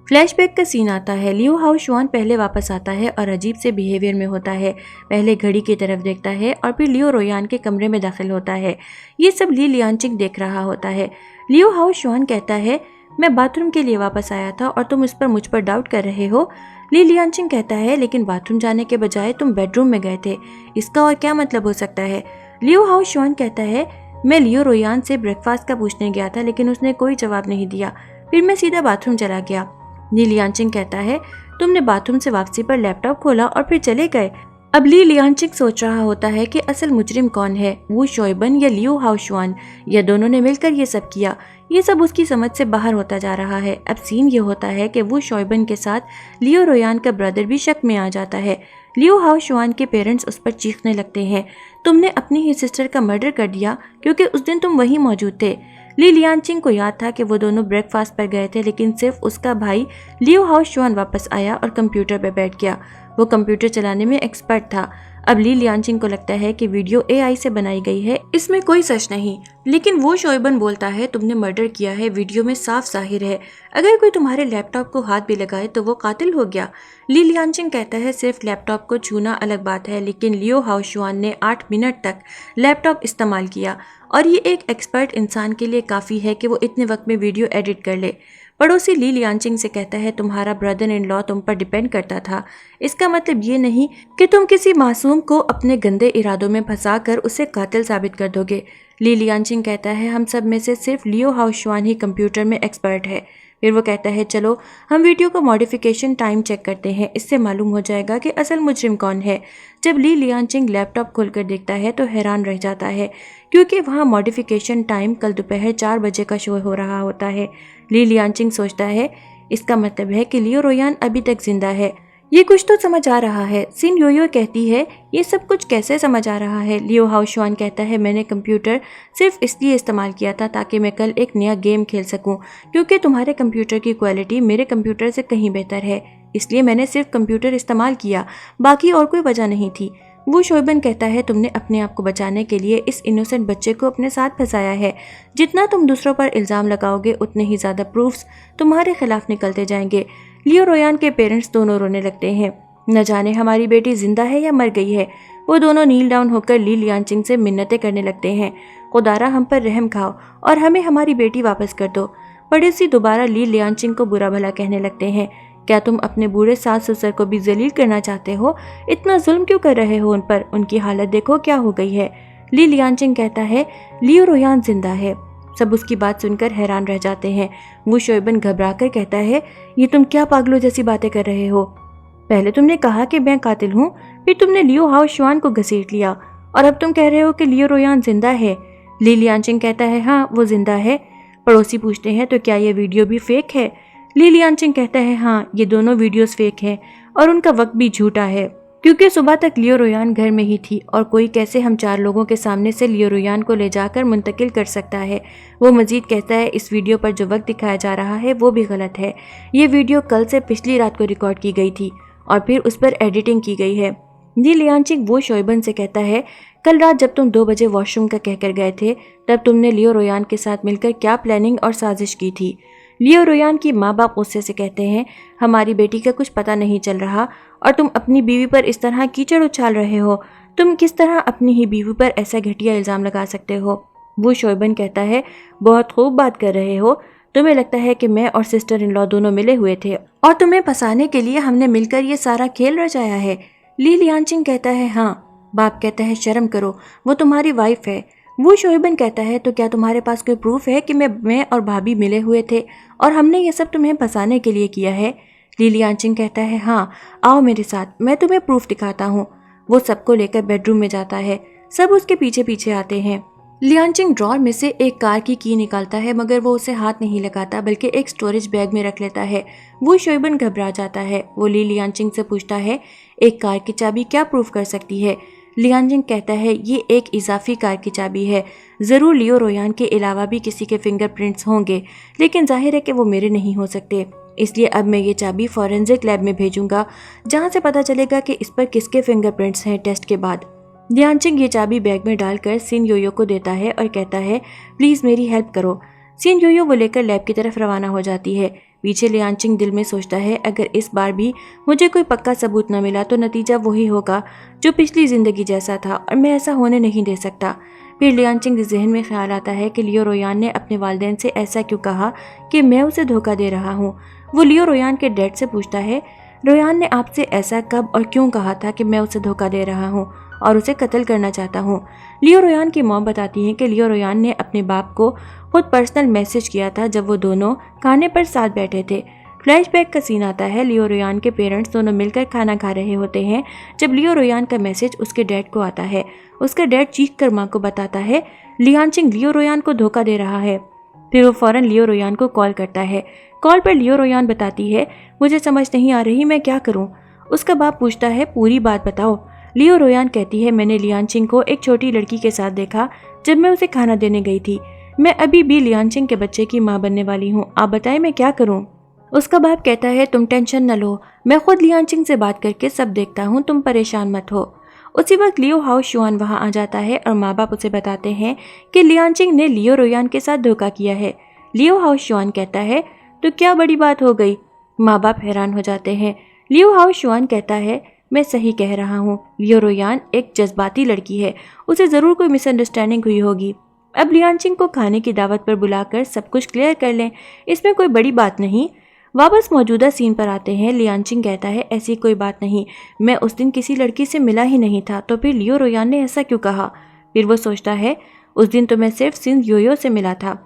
फ्लैशबैक का सीन आता है। लियो हाओ शुआन पहले वापस आता है और अजीब से बिहेवियर में होता है। पहले घड़ी की तरफ देखता है और फिर लियो रोयान के कमरे में दाखिल होता है। ये सब ली लियांचिंग देख रहा होता है। लियो हाओ शुआन कहता है मैं बाथरूम के लिए वापस आया था और तुम इस पर मुझ पर डाउट कर रहे हो। ली लियांचिंग कहता है लेकिन बाथरूम जाने के बजाय तुम बेडरूम में गए थे, इसका और क्या मतलब हो सकता है। लियो हाओ शुआन कहता है मैं लियो रोयान से ब्रेकफास्ट का पूछने गया था लेकिन उसने कोई जवाब नहीं दिया, फिर मैं सीधा बाथरूम चला गया। ली लियांचिंग कहता है तुमने बाथरूम से वापसी पर लैपटॉप खोला और फिर चले गए। अब ली लियांचिंग सोच रहा होता है कि असल मुजरिम कौन है, वो शोइबन या लियो हाओ शुआन, या दोनों ने मिलकर ये सब किया। ये सब उसकी समझ से बाहर होता जा रहा है। अब सीन ये होता है कि वो शोइबन के साथ लियो रोयान का ब्रदर भी शक में आ जाता है। लियो हाओ शुआन के पेरेंट्स उस पर चीखने लगते हैं तुमने अपनी ही सिस्टर का मर्डर कर दिया क्योंकि उस दिन तुम वहीं मौजूद थे। ली लियांचिंग को याद था कि वो दोनों ब्रेकफास्ट पर गए थे लेकिन सिर्फ उसका भाई लियो हाओ शुआन वापस आया और कंप्यूटर पर बैठ गया। वो कंप्यूटर चलाने में एक्सपर्ट था। अब ली लियांचिंग को लगता है कि वीडियो एआई से बनाई गई है, इसमें कोई सच नहीं, लेकिन वो शोइबन बोलता है तुमने मर्डर किया है, वीडियो में साफ जाहिर है, अगर कोई तुम्हारे लैपटॉप को हाथ भी लगाए तो वो कातिल हो गया। ली लियांचिंग कहता है सिर्फ लैपटॉप को छूना अलग बात है, लेकिन लियो हाओ शुआन ने 8 मिनट तक लैपटॉप इस्तेमाल किया और ये एक एक्सपर्ट इंसान के लिए काफ़ी है कि वो इतने वक्त में वीडियो एडिट कर ले। पड़ोसी ली लियांचिंग से कहता है, तुम्हारा ब्रदर इन लॉ तुम पर डिपेंड करता था। इसका मतलब ये नहीं कि तुम किसी मासूम को अपने गंदे इरादों में फंसा कर उसे कातिल साबित कर दोगे। ली लियांचिंग कहता है, हम सब में से सिर्फ लियो हाओशुआन ही कंप्यूटर में एक्सपर्ट है। फिर वो कहता है, चलो हम वीडियो का मॉडिफिकेशन टाइम चेक करते हैं, इससे मालूम हो जाएगा कि असल मुजरिम कौन है। जब ली लियांचिंग लैपटॉप खोलकर देखता है तो हैरान रह जाता है, क्योंकि वहाँ मॉडिफिकेशन टाइम कल दोपहर 4 बजे का शो हो रहा होता है। ली लियांचिंग सोचता है, इसका मतलब है कि लियो रोयान अभी तक जिंदा है। ये कुछ तो समझ आ रहा है। सिन योयो कहती है, ये सब कुछ कैसे समझ आ रहा है। लियो हाओशुआन कहता है, मैंने कंप्यूटर सिर्फ इसलिए इस्तेमाल किया था ताकि मैं कल एक नया गेम खेल सकूं, क्योंकि तुम्हारे कंप्यूटर की क्वालिटी मेरे कंप्यूटर से कहीं बेहतर है, इसलिए मैंने सिर्फ कंप्यूटर इस्तेमाल किया, बाकी और कोई वजह नहीं थी। वो शोइबन कहता है, तुमने अपने आप को बचाने के लिए इस इनोसेंट बच्चे को अपने साथ फंसाया है। जितना तुम दूसरों पर इल्ज़ाम लगाओगे उतने ही ज़्यादा प्रूफ्स तुम्हारे खिलाफ निकलते जाएंगे। लियो रोयान के पेरेंट्स दोनों रोने लगते हैं। न जाने हमारी बेटी जिंदा है या मर गई है। वो दोनों नील डाउन होकर ली लियांचिंग से मिन्नतें करने लगते हैं, खुदारा हम पर रहम खाओ और हमें हमारी बेटी वापस कर दो। पड़ोसी दोबारा ली लियांचिंग को बुरा भला कहने लगते हैं, क्या तुम अपने बूढ़े सास ससुर को भी जलील करना चाहते हो? इतना जुल्म क्यों कर रहे हो उन पर? उनकी हालत देखो क्या हो गई है। ली लियांचिंग कहता है, लियो रोयान जिंदा है। सब उसकी बात सुनकर हैरान रह जाते हैं। वो शोइबन घबराकर कहता है, ये तुम क्या पागलों जैसी बातें कर रहे हो? पहले तुमने कहा कि मैं कातिल हूँ, फिर तुमने लियो हाओशुआन को घसीट लिया और अब तुम कह रहे हो कि लियो रोयान जिंदा है। ली लियांचिंग कहता है, हाँ वो जिंदा है। पड़ोसी पूछते हैं, तो क्या ये वीडियो भी फेक है? ली लियांचिंग कहता है, हाँ ये दोनों वीडियोस फेक हैं और उनका वक्त भी झूठा है, क्योंकि सुबह तक लियो रोयान घर में ही थी और कोई कैसे हम 4 लोगों के सामने से लियो रोयान को ले जाकर मुंतकिल कर सकता है। वो मजीद कहता है, इस वीडियो पर जो वक्त दिखाया जा रहा है वो भी गलत है। ये वीडियो कल से पिछली रात को रिकॉर्ड की गई थी और फिर उस पर एडिटिंग की गई है। ली लियांचिंग वो शोइबन से कहता है, कल रात जब तुम 2 बजे वॉशरूम का कहकर गए थे तब तुमने लियो रोयान के साथ मिलकर क्या प्लानिंग और साजिश की थी? लियो रोयान की माँ बाप गुस्से से कहते हैं, हमारी बेटी का कुछ पता नहीं चल रहा और तुम अपनी बीवी पर इस तरह कीचड़ उछाल रहे हो। तुम किस तरह अपनी ही बीवी पर ऐसा घटिया इल्ज़ाम लगा सकते हो? वो शोइबन कहता है, बहुत खूब बात कर रहे हो। तुम्हें लगता है कि मैं और सिस्टर इन लॉ दोनों मिले हुए थे और तुम्हें फंसाने के लिए हमने मिलकर ये सारा खेल रचाया है। ली लियांचिंग कहता है, हाँ। बाप कहता है, शर्म करो, वो तुम्हारी वाइफ है। वो शोइबन कहता है, तो क्या तुम्हारे पास कोई प्रूफ है कि मैं और भाभी मिले हुए थे और हमने ये सब तुम्हें फंसाने के लिए किया है? ली लियांचिंग कहता है, हाँ आओ मेरे साथ, मैं तुम्हें प्रूफ दिखाता हूँ। वो सबको लेकर बेडरूम में जाता है। सब उसके पीछे पीछे आते हैं। लियांचिंग ड्रॉर में से एक कार की निकालता है, मगर वो उसे हाथ नहीं लगाता बल्कि एक स्टोरेज बैग में रख लेता है। वो शोइबन घबरा जाता है। वो ली लियांचिंग से पूछता है, एक कार की चाबी क्या प्रूफ कर सकती है? लियांचिंग कहता है, ये एक इजाफी कार की चाबी है। ज़रूर लियो रोयान के अलावा भी किसी के फिंगरप्रिंट्स होंगे, लेकिन जाहिर है कि वो मेरे नहीं हो सकते। इसलिए अब मैं ये चाबी फॉरेंसिक लैब में भेजूंगा, जहाँ से पता चलेगा कि इस पर किसके फिंगरप्रिंट्स हैं टेस्ट के बाद। लियांचिंग ये चाबी बैग में डालकर सिन योयो को देता है और कहता है, प्लीज़ मेरी हेल्प करो। सिन योयो वो लेकर लैब की तरफ रवाना हो जाती है। पीछे लियांचिंग दिल में सोचता है, अगर इस बार भी मुझे कोई पक्का सबूत न मिला तो नतीजा वही होगा जो पिछली ज़िंदगी जैसा था और मैं ऐसा होने नहीं दे सकता। फिर लियांचिंग के जहन में ख्याल आता है कि लियो रोयान ने अपने वालिदैन से ऐसा क्यों कहा कि मैं उसे धोखा दे रहा हूँ। वो लियो रोयान के डैड से पूछता है, रोयान ने आपसे ऐसा कब और क्यों कहा था कि मैं उसे धोखा दे रहा हूँ और उसे कत्ल करना चाहता हूँ? लियो रोयान की मॉम बताती हैं कि लियो रोयान ने अपने बाप को खुद पर्सनल मैसेज किया था जब वो दोनों खाने पर साथ बैठे थे। फ्लैशबैक का सीन आता है। लियो रोयान के पेरेंट्स दोनों मिलकर खाना खा रहे होते हैं जब लियो रोयान का मैसेज उसके डैड को आता है। उसका डैड चीख कर माँ को बताता है, लियांचिंग लियो रोयान को धोखा दे रहा है। फिर वो फौरन लियो रोयान को कॉल करता है। कॉल पर लियो रोयान बताती है, मुझे समझ नहीं आ रही मैं क्या करूँ। उसका बाप पूछता है, पूरी बात बताओ। लियो रोयान कहती है, मैंने लियांचिंग को एक छोटी लड़की के साथ देखा जब मैं उसे खाना देने गई थी। मैं अभी भी लियांचिंग के बच्चे की माँ बनने वाली हूँ। आप बताएं मैं क्या करूँ? उसका बाप कहता है, तुम टेंशन न लो, मैं खुद लियांचिंग से बात करके सब देखता हूँ, तुम परेशान मत हो। उसी वक्त लियो हाओशुआन वहाँ आ जाता है और माँ बाप उसे बताते हैं कि लियांचिंग ने लियो रोयान के साथ धोखा किया है। लियो हाओशुआन कहता है, तो क्या बड़ी बात हो गई? माँ बाप हैरान हो जाते हैं। लियो हाओशुआन कहता है, मैं सही कह रहा हूँ, लियो रोयान एक जज्बाती लड़की है, उसे ज़रूर कोई मिसअंडरस्टैंडिंग हुई होगी अब लियांचिंग को खाने की दावत पर बुलाकर सब कुछ क्लियर कर लें, इसमें कोई बड़ी बात नहीं। वापस मौजूदा सीन पर आते हैं। लियांचिंग कहता है ऐसी कोई बात नहीं, मैं उस दिन किसी लड़की से मिला ही नहीं था, तो फिर लियो रोयान ने ऐसा क्यों कहा? फिर वो सोचता है उस दिन तो मैं सिर्फ सिन योयो से मिला था।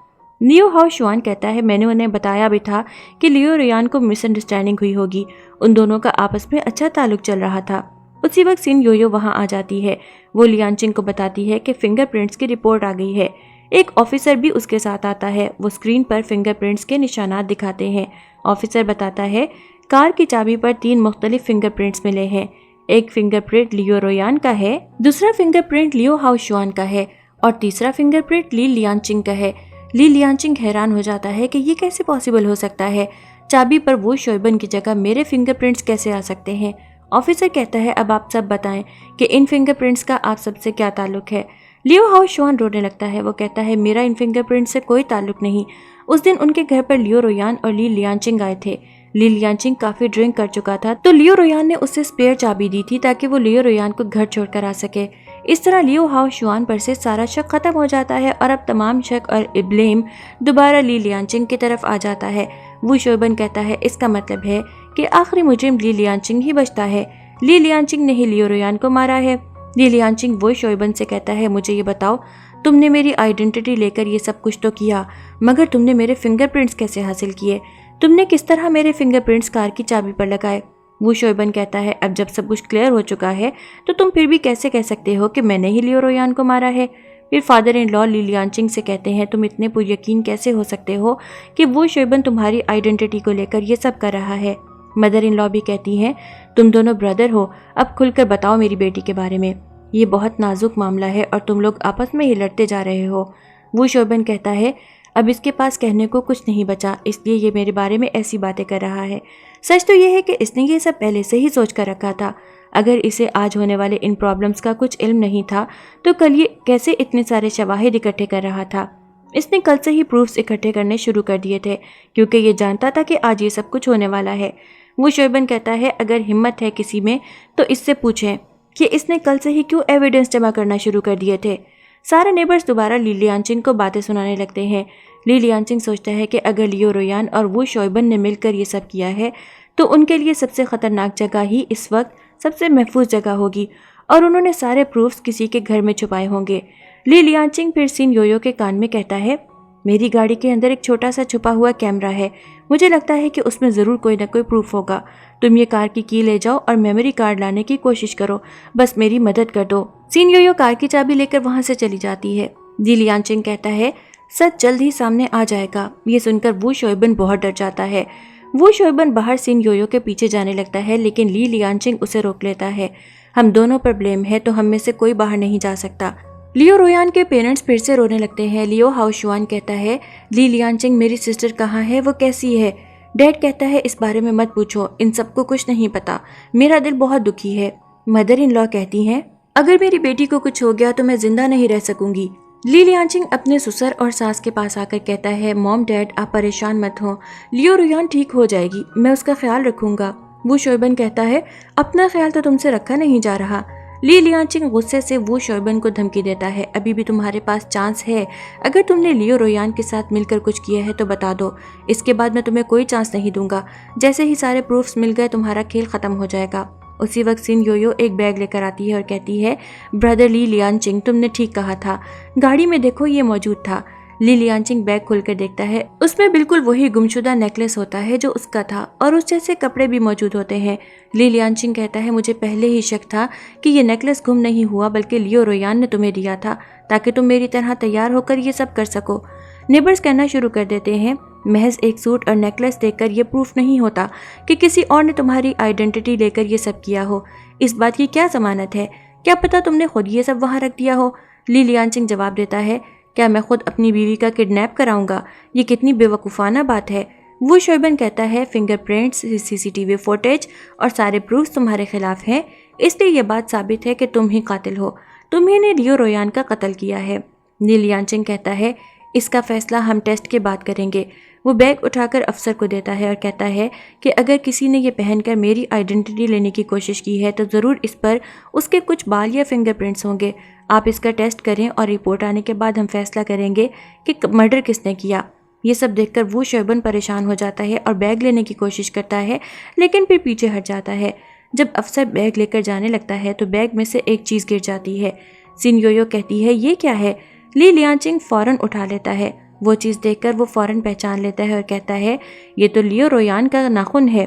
लियो हाओ शुआन कहता है मैंने उन्हें बताया भी था कि लियो रोयान को मिसअंडरस्टैंडिंग हुई होगी, उन दोनों का आपस में अच्छा ताल्लुक चल रहा था। उसी वक्त सिन योयो वहां आ जाती है। वो लियांचिंग को बताती है कि फिंगरप्रिंट्स की रिपोर्ट आ गई है। एक ऑफिसर भी उसके साथ आता है। वो स्क्रीन पर फिंगरप्रिंट्स के निशानात दिखाते हैं। ऑफिसर बताता है कार की चाबी पर 3 मुख्तलिफ फिंगरप्रिंट्स मिले हैं। एक फिंगरप्रिंट लियो रोयान का है, दूसरा फिंगरप्रिंट लियो हाओ शुआन का है और तीसरा फिंगरप्रिंट ली लियांचिंग का है। ली लियांचिंग हैरान हो जाता है कि ये कैसे पॉसिबल हो सकता है, चाबी पर वो शोइबन की जगह मेरे फिंगरप्रिंट्स कैसे आ सकते हैं। ऑफिसर कहता है अब आप सब बताएं कि इन फिंगरप्रिंट्स का आप सबसे क्या ताल्लुक है। लियो हाओ शुआन रोने लगता है। वो कहता है मेरा इन फिंगरप्रिंट से कोई ताल्लुक नहीं। उस दिन उनके घर पर लियो रोयान और ली लियांचिंग आए थे। ली लियांचिंग काफी ड्रिंक कर चुका था, तो लियो रोयान ने उससे स्पेयर चाबी दी थी ताकि वो लियो रोयान को घर छोड़कर आ सके। इस तरह लियो हाओ शुआन पर से सारा शक खत्म हो जाता है और अब तमाम शक और ब्लेम दोबारा ली लियांचिंग की तरफ आ जाता है। वो शोइबन कहता है इसका मतलब है कि आखिरी मुजरिम ली लियांचिंग ही बचता है। ली लियांचिंग ने ही लियो रोयान को मारा है। ली लियांचिंग वो शोइबन से कहता है मुझे ये बताओ, तुमने मेरी आइडेंटिटी लेकर ये सब कुछ तो किया, मगर तुमने मेरे फिंगरप्रिंट्स कैसे हासिल किए? तुमने किस तरह मेरे फिंगरप्रिंट्स कार की चाबी पर लगाए? वो शोइबन कहता है अब जब सब कुछ क्लियर हो चुका है तो तुम फिर भी कैसे कह सकते हो कि मैंने ही लियो रोयान को मारा है? फिर फादर इन लॉ ली लियांचिंग से कहते हैं तुम इतने पुरयकीन कैसे हो सकते हो कि वो शोइबन तुम्हारी आइडेंटिटी को लेकर ये सब कर रहा है? मदर इन लॉ भी कहती हैं तुम दोनों ब्रदर हो, अब खुलकर बताओ मेरी बेटी के बारे में। ये बहुत नाजुक मामला है और तुम लोग आपस में ही लड़ते जा रहे हो। वो शोइबन कहता है अब इसके पास कहने को कुछ नहीं बचा, इसलिए ये मेरे बारे में ऐसी बातें कर रहा है। सच तो ये है कि इसने ये सब पहले से ही सोच कर रखा था। अगर इसे आज होने वाले इन प्रॉब्लम्स का कुछ इल्म नहीं था तो कल ये कैसे इतने सारे शवाहिद इकट्ठे कर रहा था? इसने कल से ही प्रूफ्स इकट्ठे करने शुरू कर दिए थे क्योंकि ये जानता था कि आज ये सब कुछ होने वाला है। वो शोइबन कहता है अगर हिम्मत है किसी में तो इससे पूछें कि इसने कल से ही क्यों एविडेंस जमा करना शुरू कर दिए थे। सारे नेबर्स दोबारा ली लियांचिंग को बातें सुनाने लगते हैं। ली लियांचिंग सोचता है कि अगर लियो रोयान और वो शोइबन ने मिलकर ये सब किया है तो उनके लिए सबसे खतरनाक जगह ही इस वक्त सबसे महफूज जगह होगी और उन्होंने सारे प्रूफ्स किसी के घर में छुपाए होंगे। ली लियांचिंग फिर सिन योयो के कान में कहता है मेरी गाड़ी के अंदर एक छोटा सा छुपा हुआ कैमरा है, मुझे लगता है कि उसमें ज़रूर कोई ना कोई प्रूफ होगा। तुम ये कार की ले जाओ और मेमोरी कार्ड लाने की कोशिश करो, बस मेरी मदद कर दो। सिन योयो कार की चाबी लेकर वहां से चली जाती है। ली लियांचिंग कहता है सच जल्द ही सामने आ जाएगा। ये सुनकर वो शोइबन बहुत डर जाता है। वो शोइबन बाहर सिन योयो के पीछे जाने लगता है लेकिन ली लियांचिंग उसे रोक लेता है। हम दोनों पर ब्लेम है तो हम में से कोई बाहर नहीं जा सकता। लियो रोयान के पेरेंट्स फिर से रोने लगते हैं। लियो हाओ शुआन कहता है ली लियांचिंग मेरी सिस्टर कहाँ है, वो कैसी है? डैड कहता है इस बारे में मत पूछो, इन सबको कुछ नहीं पता, मेरा दिल बहुत दुखी है। मदर इन लॉ कहती हैं अगर मेरी बेटी को कुछ हो गया तो मैं जिंदा नहीं रह सकूंगी। ली लियांचिंग अपने ससुर और सास के पास आकर कहता है मॉम डैड आप परेशान मत हो, लियो रोयान ठीक हो जाएगी, मैं उसका ख्याल रखूंगा। वो शोइबन कहता है अपना ख्याल तो तुमसे रखा नहीं जा रहा। ली लियांचिंग गुस्से से वो शोइबन को धमकी देता है अभी भी तुम्हारे पास चांस है, अगर तुमने लियो रोयान के साथ मिलकर कुछ किया है तो बता दो, इसके बाद मैं तुम्हें कोई चांस नहीं दूंगा। जैसे ही सारे प्रूफ्स मिल गए तुम्हारा खेल खत्म हो जाएगा। उसी वक्त सिन योयो एक बैग लेकर आती है और कहती है ब्रदर ली लियांचिंग तुमने ठीक कहा था, गाड़ी में देखो ये मौजूद था। ली लियांचिंग बैग खोलकर देखता है, उसमें बिल्कुल वही गुमशुदा नेकलेस होता है जो उसका था और उस जैसे कपड़े भी मौजूद होते हैं। ली लियांचिंग कहता है मुझे पहले ही शक था कि ये नेकलेस गुम नहीं हुआ बल्कि लियो रोयान ने तुम्हें दिया था ताकि तुम मेरी तरह तैयार होकर ये सब कर सको। नेबर्स कहना शुरू कर देते हैं महज एक सूट और नेकलेस देखकर ये प्रूफ नहीं होता कि किसी और ने तुम्हारी आइडेंटिटी लेकर ये सब किया हो। इस बात की क्या जमानत है, क्या पता तुमने खुद ये सब वहाँ रख दिया हो। ली लियांचिंग जवाब देता है क्या मैं खुद अपनी बीवी का किडनैप कराऊंगा, ये कितनी बेवकूफ़ाना बात है। वो शोइबन कहता है फिंगरप्रिंट्स, सीसीटीवी फुटेज और सारे प्रूफ्स तुम्हारे खिलाफ हैं, इसलिए ये बात साबित है कि तुम ही कातिल हो, तुम्ही ने लियो रोयान का कत्ल किया है। ली लियांचिंग कहता है इसका फैसला हम टेस्ट के बाद करेंगे। वो बैग उठाकर अफसर को देता है और कहता है कि अगर किसी ने ये पहनकर मेरी आइडेंटिटी लेने की कोशिश की है तो ज़रूर इस पर उसके कुछ बाल या फिंगरप्रिंट्स होंगे। आप इसका टेस्ट करें और रिपोर्ट आने के बाद हम फैसला करेंगे कि मर्डर किसने किया। ये सब देखकर वो शोएबन परेशान हो जाता है और बैग लेने की कोशिश करता है, लेकिन फिर पीछे हट जाता है। जब अफसर बैग लेकर जाने लगता है तो बैग में से एक चीज़ गिर जाती है। सिन योयो कहती है ये क्या है। ली लियांचिंग फौरन उठा लेता है। वो चीज़ देखकर वो फौरन पहचान लेता है और कहता है ये तो लियो रोयान का नाखून है।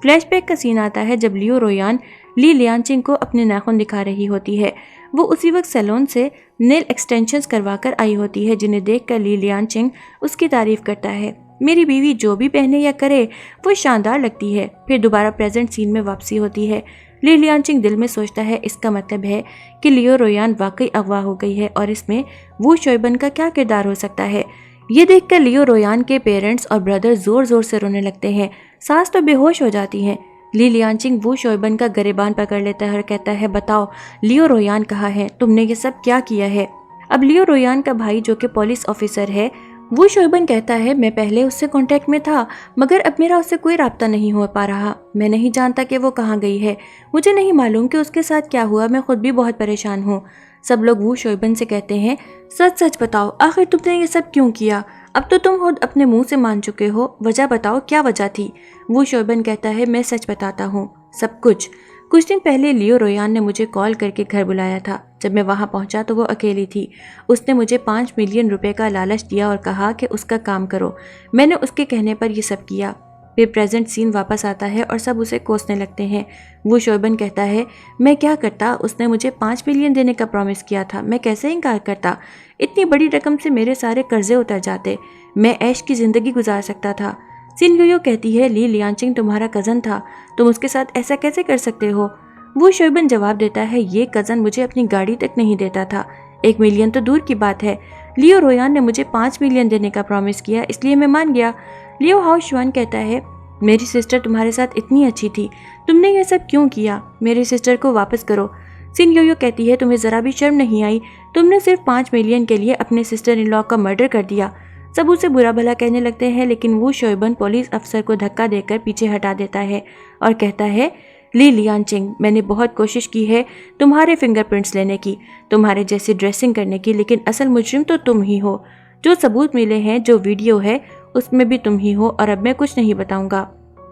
फ्लैशबैक का सीन आता है जब लियो रोयान ली लियांचिंग को अपने नाखून दिखा रही होती है। वो उसी वक्त सैलून से नेल एक्सटेंशंस करवाकर आई होती है, जिन्हें देखकर ली लियांचिंग उसकी तारीफ करता है। मेरी बीवी जो भी पहने या करे वो शानदार लगती है। फिर दोबारा प्रेजेंट सीन में वापसी होती है। ली लियांचिंग दिल में सोचता है इसका मतलब है कि लियो रोयान वाकई अगवा हो गई है और इसमें वो शोएबन का क्या किरदार हो सकता है। ये देखकर लियो रोयान के पेरेंट्स और ब्रदर जोर जोर से रोने लगते हैं। सास तो बेहोश हो जाती हैं। ली लियांचिंग वो शोएबन का गरेबान पकड़ लेता है और कहता है बताओ लियो रोयान कहाँ है, तुमने ये सब क्या किया है। अब लियो रोयान का भाई जो कि पुलिस ऑफिसर है, वो शोएबन कहता है मैं पहले उससे कांटेक्ट में था मगर अब मेरा उससे कोई राब्ता नहीं हो पा रहा। मैं नहीं जानता कि वो कहाँ गई है। मुझे नहीं मालूम कि उसके साथ क्या हुआ। मैं खुद भी बहुत परेशान हूँ। सब लोग वो शोएबन से कहते हैं सच सच बताओ, आखिर तुमने ये सब क्यों किया। अब तो तुम खुद अपने मुंह से मान चुके हो, वजह बताओ क्या वजह थी। वो शोएबन कहता है मैं सच बताता हूँ सब कुछ। कुछ दिन पहले लियो रोयान ने मुझे कॉल करके घर बुलाया था। जब मैं वहाँ पहुँचा तो वो अकेली थी। उसने मुझे 5 मिलियन रुपए का लालच दिया और कहा कि उसका काम करो। मैंने उसके कहने पर यह सब किया। फिर प्रेजेंट सीन वापस आता है और सब उसे कोसने लगते हैं। वो शोएबन कहता है मैं क्या करता, उसने मुझे 5 मिलियन देने का प्रॉमिस किया था, मैं कैसे इनकार करता। इतनी बड़ी रकम से मेरे सारे कर्जे उतर जाते, मैं ऐश की ज़िंदगी गुजार सकता था। सिन योयो कहती है ली लियांचिंग तुम्हारा कज़न था, तुम उसके साथ ऐसा कैसे कर सकते हो। वो शोएबन जवाब देता है ये कज़न मुझे अपनी गाड़ी तक नहीं देता था, 1 मिलियन तो दूर की बात है। लियो रोयान ने मुझे 5 मिलियन देने का प्रॉमिस किया, इसलिए मैं मान गया। लियो हाओ शुआन कहता है मेरी सिस्टर तुम्हारे साथ इतनी अच्छी थी, तुमने ये सब क्यों किया, मेरी सिस्टर को वापस करो। सिन योयो कहती है तुम्हें ज़रा भी शर्म नहीं आई, तुमने सिर्फ 5 मिलियन के लिए अपने सिस्टर इन लॉ का मर्डर कर दिया। सब उसे बुरा भला कहने लगते हैं, लेकिन वो शोएबन पुलिस अफसर को धक्का देकर पीछे हटा देता है और कहता है ली लियांचिंग मैंने बहुत कोशिश की है तुम्हारे फिंगरप्रिंट्स लेने की, तुम्हारे जैसी ड्रेसिंग करने की, लेकिन असल मुजरिम तो तुम ही हो। जो सबूत मिले हैं, जो वीडियो है उसमें भी तुम ही हो और अब मैं कुछ नहीं बताऊंगा।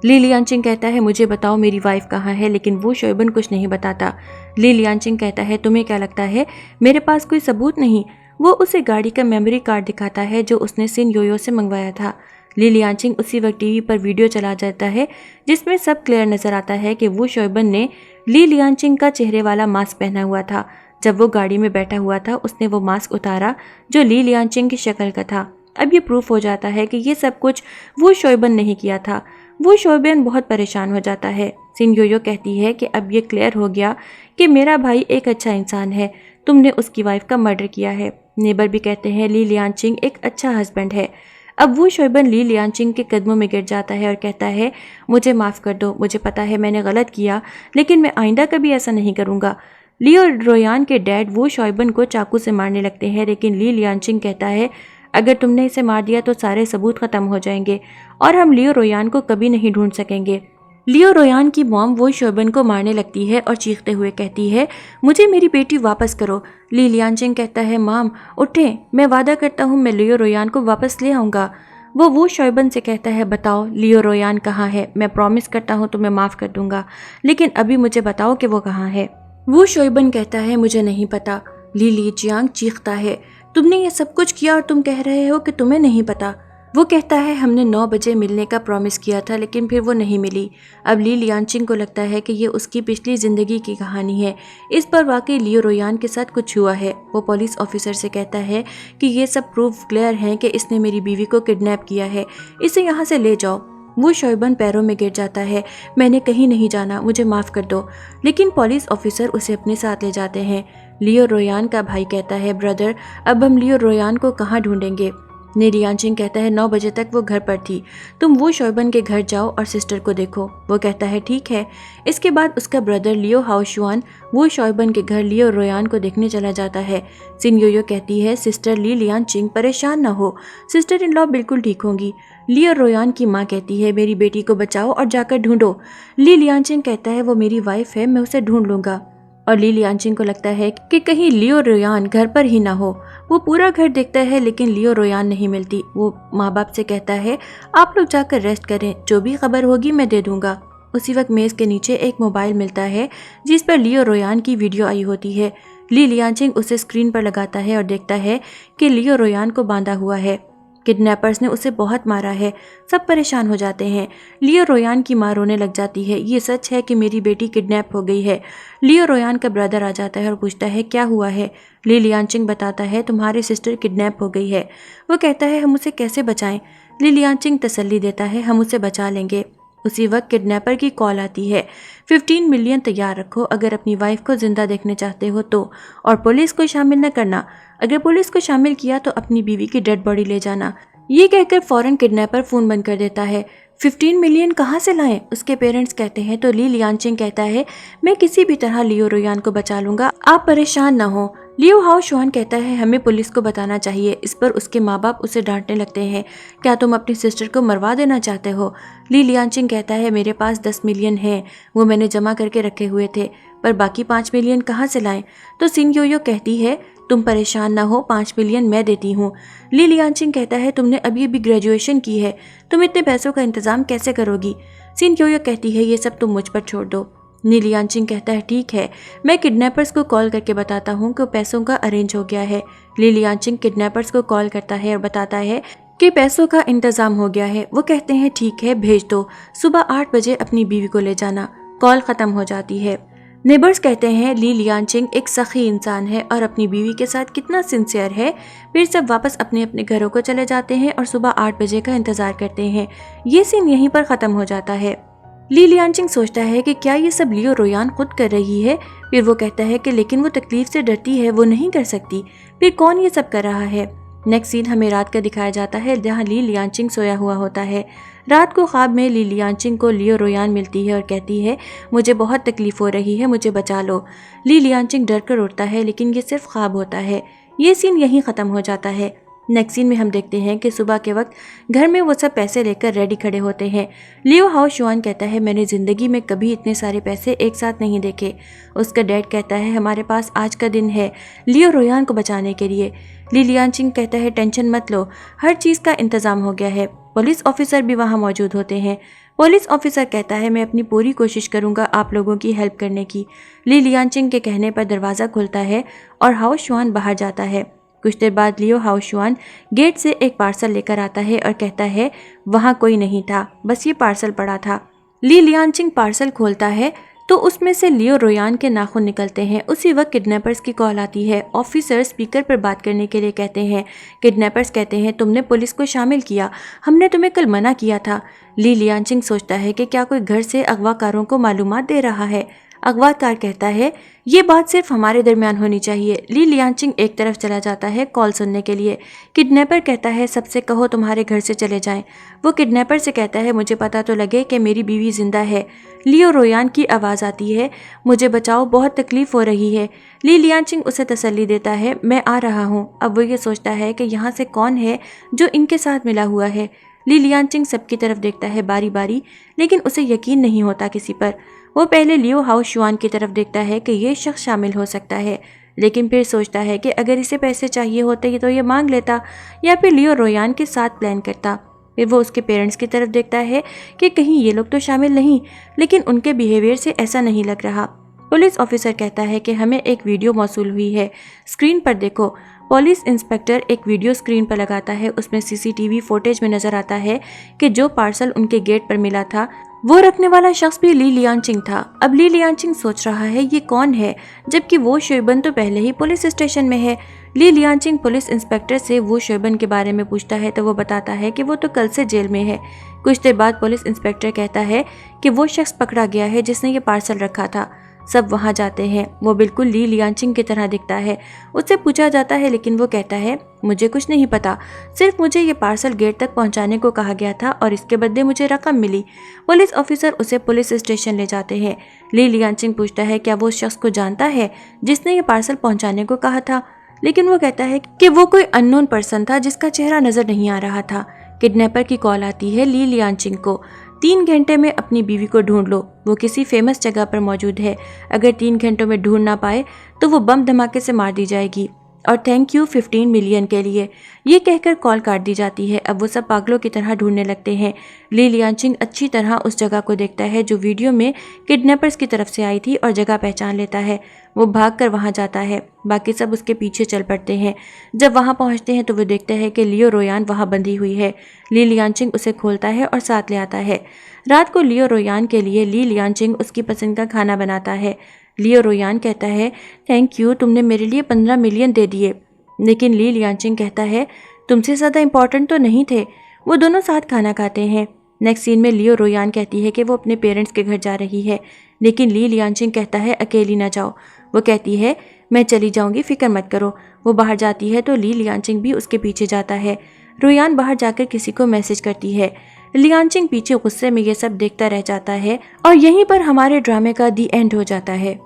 ली लियांचिंग कहता है मुझे बताओ मेरी वाइफ कहाँ है, लेकिन वो शोएबन कुछ नहीं बताता। ली लियांचिंग कहता है तुम्हें क्या लगता है मेरे पास कोई सबूत नहीं। वो उसे गाड़ी का मेमोरी कार्ड दिखाता है जो उसने सिन योयो से मंगवाया था। ली लियांचिंग उसी वक्त टीवी पर वीडियो चला जाता है जिसमें सब क्लियर नजर आता है कि वो शोएबन ने ली लियांचिंग का चेहरे वाला मास्क पहना हुआ था। जब वो गाड़ी में बैठा हुआ था उसने वो मास्क उतारा जो ली लियांचिंग की शक्ल का था। अब ये प्रूफ हो जाता है कि ये सब कुछ वो शोएबन नहीं किया था। वो शोएबन बहुत परेशान हो जाता है। सिन योयो कहती है कि अब ये क्लियर हो गया कि मेरा भाई एक अच्छा इंसान है, तुमने उसकी वाइफ का मर्डर किया है। नेबर भी कहते हैं ली लियांचिंग एक अच्छा हस्बैंड है। अब वो शोएबन ली लियांचिंग के कदमों में गिर जाता है और कहता है मुझे माफ़ कर दो, मुझे पता है मैंने गलत किया, लेकिन मैं आइंदा कभी ऐसा नहीं करूँगा। लियो रोयान के डैड वो शोएबन को चाकू से मारने लगते हैं, लेकिन ली लियांचिंग कहता है अगर तुमने इसे मार दिया तो सारे सबूत खत्म हो जाएंगे और हम लियो रोयान को कभी नहीं ढूंढ सकेंगे। लियो रोयान की मॉम वो शोएबन को मारने लगती है और चीखते हुए कहती है मुझे मेरी बेटी वापस करो। ली लियांचिंग कहता है माम उठें, मैं वादा करता हूँ मैं लियो रोयान को वापस ले आऊँगा। वो शोएबन से कहता है बताओ लियो रोयान कहाँ है, मैं प्रॉमिस करता हूँ तुम्हें माफ़ कर दूंगा, लेकिन अभी मुझे बताओ कि वो कहाँ है। वो शोएबन कहता है मुझे नहीं पता। ली लियांग चीखता है तुमने ये सब कुछ किया और तुम कह रहे हो कि तुम्हें नहीं पता। वो कहता है हमने 9 बजे मिलने का प्रॉमिस किया था, लेकिन फिर वो नहीं मिली। अब ली लियांचिंग को लगता है कि ये उसकी पिछली ज़िंदगी की कहानी है, इस पर वाकई लियो रोयान के साथ कुछ हुआ है। वो पुलिस ऑफिसर से कहता है कि ये सब प्रूफ क्लियर हैं कि इसने मेरी बीवी को किडनैप किया है, इसे यहाँ से ले जाओ। वो शोएबन पैरों में गिर जाता है मैंने कहीं नहीं जाना, मुझे माफ़ कर दो, लेकिन पुलिस ऑफिसर उसे अपने साथ ले जाते हैं। लियो रोयान का भाई कहता है ब्रदर अब हम लियो रोयान को कहाँ ढूंढेंगे। ली लियांचिंग कहता है 9 बजे तक वो घर पर थी, तुम वो शोएबन के घर जाओ और सिस्टर को देखो। वो कहता है ठीक है। इसके बाद उसका ब्रदर लियो हाओ शुआन वो शोएबन के घर लियो रोयान को देखने चला जाता है। सिन योयो कहती है सिस्टर ली लियांचिंग परेशान ना हो, सिस्टर इन लॉ बिल्कुल ठीक होंगी। ली और रोयान की माँ कहती है मेरी बेटी को बचाओ और जाकर ढूंढो। ली लियांचिंग कहता है वो मेरी वाइफ है, मैं उसे ढूंढ लूंगा। और ली लियांचिंग को लगता है कि कहीं लियो रोयान घर पर ही ना हो। वो पूरा घर देखता है लेकिन लियो रोयान नहीं मिलती। वो माँ बाप से कहता है आप लोग जाकर रेस्ट करें, जो भी खबर होगी मैं दे दूंगा। उसी वक्त मेज के नीचे एक मोबाइल मिलता है जिस पर लियो रोयान की वीडियो आई होती है। ली लियांचिंग उसे स्क्रीन पर लगाता है और देखता है कि लियो रोयान को बांधा हुआ है। किडनैपर्स ने उसे बहुत मारा है। सब परेशान हो जाते हैं। लियो रोयान की मां रोने लग जाती है। ये सच है कि मेरी बेटी किडनैप हो गई है। लियो रोयान का ब्रदर आ जाता है और पूछता है क्या हुआ है। ली लियांचिंग बताता है तुम्हारी सिस्टर किडनैप हो गई है। वो कहता है हम उसे कैसे बचाएं। ली लियांचिंग तसल्ली देता है हम उसे बचा लेंगे। उसी वक्त किडनैपर की कॉल आती है 15 मिलियन तैयार रखो अगर अपनी वाइफ को जिंदा देखने चाहते हो तो, और पुलिस को शामिल न करना। अगर पुलिस को शामिल किया तो अपनी बीवी की डेड बॉडी ले जाना। ये कहकर फौरन किडनैपर फोन बंद कर देता है। 15 मिलियन कहाँ से लाएं? उसके पेरेंट्स कहते हैं तो ली लियांचिंग कहता है मैं किसी भी तरह लियो रोयान को बचा लूंगा, आप परेशान न हो। लियो हाओ शुआन कहता है हमें पुलिस को बताना चाहिए। इस पर उसके माँ बाप उसे डांटने लगते हैं, क्या तुम अपनी सिस्टर को मरवा देना चाहते हो? ली लियांचिंग कहता है मेरे पास 10 मिलियन है, वो मैंने जमा करके रखे हुए थे, पर बाकी 5 मिलियन कहाँ से लाएं? तो सिन योयो कहती है तुम परेशान ना हो, 5 मिलियन मैं देती हूँ। ली लियांचिंग कहता है तुमने अभी अभी ग्रेजुएशन की है, तुम इतने पैसों का इंतजाम कैसे करोगी? सिन योयो कहती है ये सब तुम मुझ पर छोड़ दो। ली लियांचिंग कहता है ठीक है, मैं किडनैपर्स को कॉल करके बताता हूँ कि पैसों का अरेंज हो गया है। ली लियांचिंग किडनैपर्स को कॉल करता है और बताता है कि पैसों का इंतजाम हो गया है। वो कहते हैं ठीक है भेज दो, सुबह 8 बजे अपनी बीवी को ले जाना। कॉल खत्म हो जाती है। नेबर्स कहते हैं ली लियांचिंग एक सखी इंसान है और अपनी बीवी के साथ कितना सिंसियर है। फिर सब वापस अपने अपने घरों को चले जाते हैं और सुबह 8 बजे का इंतजार करते हैं। ये सीन यहीं पर खत्म हो जाता है। ली लियांचिंग सोचता है कि क्या ये सब लियो रोयान खुद कर रही है। फिर वो कहता है कि लेकिन वो तकलीफ से डरती है, वो नहीं कर सकती। फिर कौन ये सब कर रहा है? नेक्स्ट सीन हमें रात का दिखाया जाता है जहाँ ली लियांचिंग सोया हुआ होता है। रात को ख्वाब में ली लियांचिंग को लियो रोयान मिलती है और कहती है मुझे बहुत तकलीफ हो रही है, मुझे बचा लो। ली लियांचिंग डर कर उठता है लेकिन ये सिर्फ ख्वाब होता है। ये सीन यहीं ख़त्म हो जाता है। नेक्स्ट सीन में हम देखते हैं कि सुबह के वक्त घर में वो सब पैसे लेकर रेडी खड़े होते हैं। लियो हाओ शुआन कहता है मैंने ज़िंदगी में कभी इतने सारे पैसे एक साथ नहीं देखे। उसका डैड कहता है हमारे पास आज का दिन है लियो रोयान को बचाने के लिए। ली लियांचिंग कहता है टेंशन मत लो, हर चीज़ का इंतज़ाम हो गया है। पुलिस ऑफिसर भी वहाँ मौजूद होते हैं। पुलिस ऑफिसर कहता है मैं अपनी पूरी कोशिश करूँगा आप लोगों की हेल्प करने की। ली लियांचिंग के कहने पर दरवाज़ा खुलता है और हाओ शुआन बाहर जाता है। कुछ देर बाद लियो हाओ शुआन गेट से एक पार्सल लेकर आता है और कहता है वहाँ कोई नहीं था, बस ये पार्सल पड़ा था। ली लियांचिंग पार्सल खोलता है तो उसमें से लियो रोयान के नाखून निकलते हैं। उसी वक्त किडनैपर्स की कॉल आती है। ऑफिसर स्पीकर पर बात करने के लिए कहते हैं। किडनैपर्स कहते हैं तुमने पुलिस को शामिल किया, हमने तुम्हें कल मना किया था। ली लियांचिंग सोचता है कि क्या कोई घर से अगवाकारों को मालूमात दे रहा है। अगवाकार कहता है ये बात सिर्फ हमारे दरमियान होनी चाहिए। ली लियांचिंग एक तरफ चला जाता है कॉल सुनने के लिए। किडनैपर कहता है सबसे कहो तुम्हारे घर से चले जाएं। वो किडनैपर से कहता है मुझे पता तो लगे कि मेरी बीवी जिंदा है। लियो रोयान की आवाज़ आती है मुझे बचाओ, बहुत तकलीफ हो रही है। ली लियांचिंग उसे तसल्ली देता है मैं आ रहा हूँ। अब वो ये सोचता है कि यहाँ से कौन है जो इनके साथ मिला हुआ है। ली लियांचिंग सबकी तरफ देखता है बारी बारी, लेकिन उसे यकीन नहीं होता किसी पर। वो पहले लियो हाओ शुआन की तरफ देखता है कि ये शख्स शामिल हो सकता है, लेकिन फिर सोचता है कि अगर इसे पैसे चाहिए होते तो ये मांग लेता या फिर लियो रोयान के साथ प्लान करता। फिर वो उसके पेरेंट्स की तरफ देखता है कि कहीं ये लोग तो शामिल नहीं, लेकिन उनके बिहेवियर से ऐसा नहीं लग रहा। पुलिस ऑफिसर कहता है कि हमें एक वीडियो मौसूल हुई है, स्क्रीन पर देखो। पुलिस इंस्पेक्टर एक वीडियो स्क्रीन पर लगाता है। उसमें सीसीटीवी फुटेज में नजर आता है कि जो पार्सल उनके गेट पर मिला था वो रखने वाला शख्स भी ली लियांचिंग था। अब ली लियांचिंग सोच रहा है ये कौन है, जबकि वो शोइबन तो पहले ही पुलिस स्टेशन में है। ली लियांचिंग पुलिस इंस्पेक्टर से वो शोइबन के बारे में पूछता है तो वो बताता है कि वो तो कल से जेल में है। कुछ देर बाद पुलिस इंस्पेक्टर कहता है कि वो शख्स पकड़ा गया है जिसने ये पार्सल रखा था। सब वहाँ जाते हैं। वो बिल्कुल ली लियांचिंग की तरह दिखता है। उससे पूछा जाता है लेकिन वो कहता है मुझे कुछ नहीं पता, सिर्फ मुझे ये पार्सल गेट तक पहुँचाने को कहा गया था और इसके बदले मुझे रकम मिली। पुलिस ऑफिसर उसे पुलिस स्टेशन ले जाते हैं। ली लियांचिंग पूछता है क्या वो उस शख्स को जानता है जिसने ये पार्सल पहुँचाने को कहा था, लेकिन वो कहता है कि वो कोई अननोन पर्सन था जिसका चेहरा नजर नहीं आ रहा था। किडनैपर की कॉल आती है ली लियांचिंग को। 3 घंटे में अपनी बीवी को ढूंढ लो, वो किसी फेमस जगह पर मौजूद है। अगर 3 घंटों में ढूंढ ना पाए तो वो बम धमाके से मार दी जाएगी। और थैंक यू 15 मिलियन के लिए। ये कहकर कॉल काट दी जाती है। अब वो सब पागलों की तरह ढूंढने लगते हैं। ली लियांचिंग अच्छी तरह उस जगह को देखता है जो वीडियो में किडनैपर्स की तरफ से आई थी और जगह पहचान लेता है। वो भागकर वहां जाता है। बाकी सब उसके पीछे चल पड़ते हैं। जब वहां पहुंचते हैं तो वो देखता है कि लियो रोयान वहां बंधी हुई है। ली लियांचिंग उसे खोलता है और साथ ले आता है। रात को लियो रोयान के लिए ली लियांचिंग उसकी पसंद का खाना बनाता है। लियो रोयान कहता है, थैंक यू, तुमने मेरे लिए 15 मिलियन दे दिए। लेकिन ली लियांचिंग कहता है, तुमसे ज़्यादा इम्पोर्टेंट तो नहीं थे। वो दोनों साथ खाना खाते हैं। नेक्स्ट सीन में लियो रोयान कहती है कि वो अपने पेरेंट्स के घर जा रही है, लेकिन ली लियांचिंग कहता है अकेली ना जाओ। वो कहती है, मैं चली जाऊंगी, फिक्र मत करो। वो बाहर जाती है तो ली लियांचिंग भी उसके पीछे जाता है। रोयान बाहर जाकर किसी को मैसेज करती है। लियांचिंग पीछे गुस्से में ये सब देखता रह जाता है और यहीं पर हमारे ड्रामे का दी एंड हो जाता है।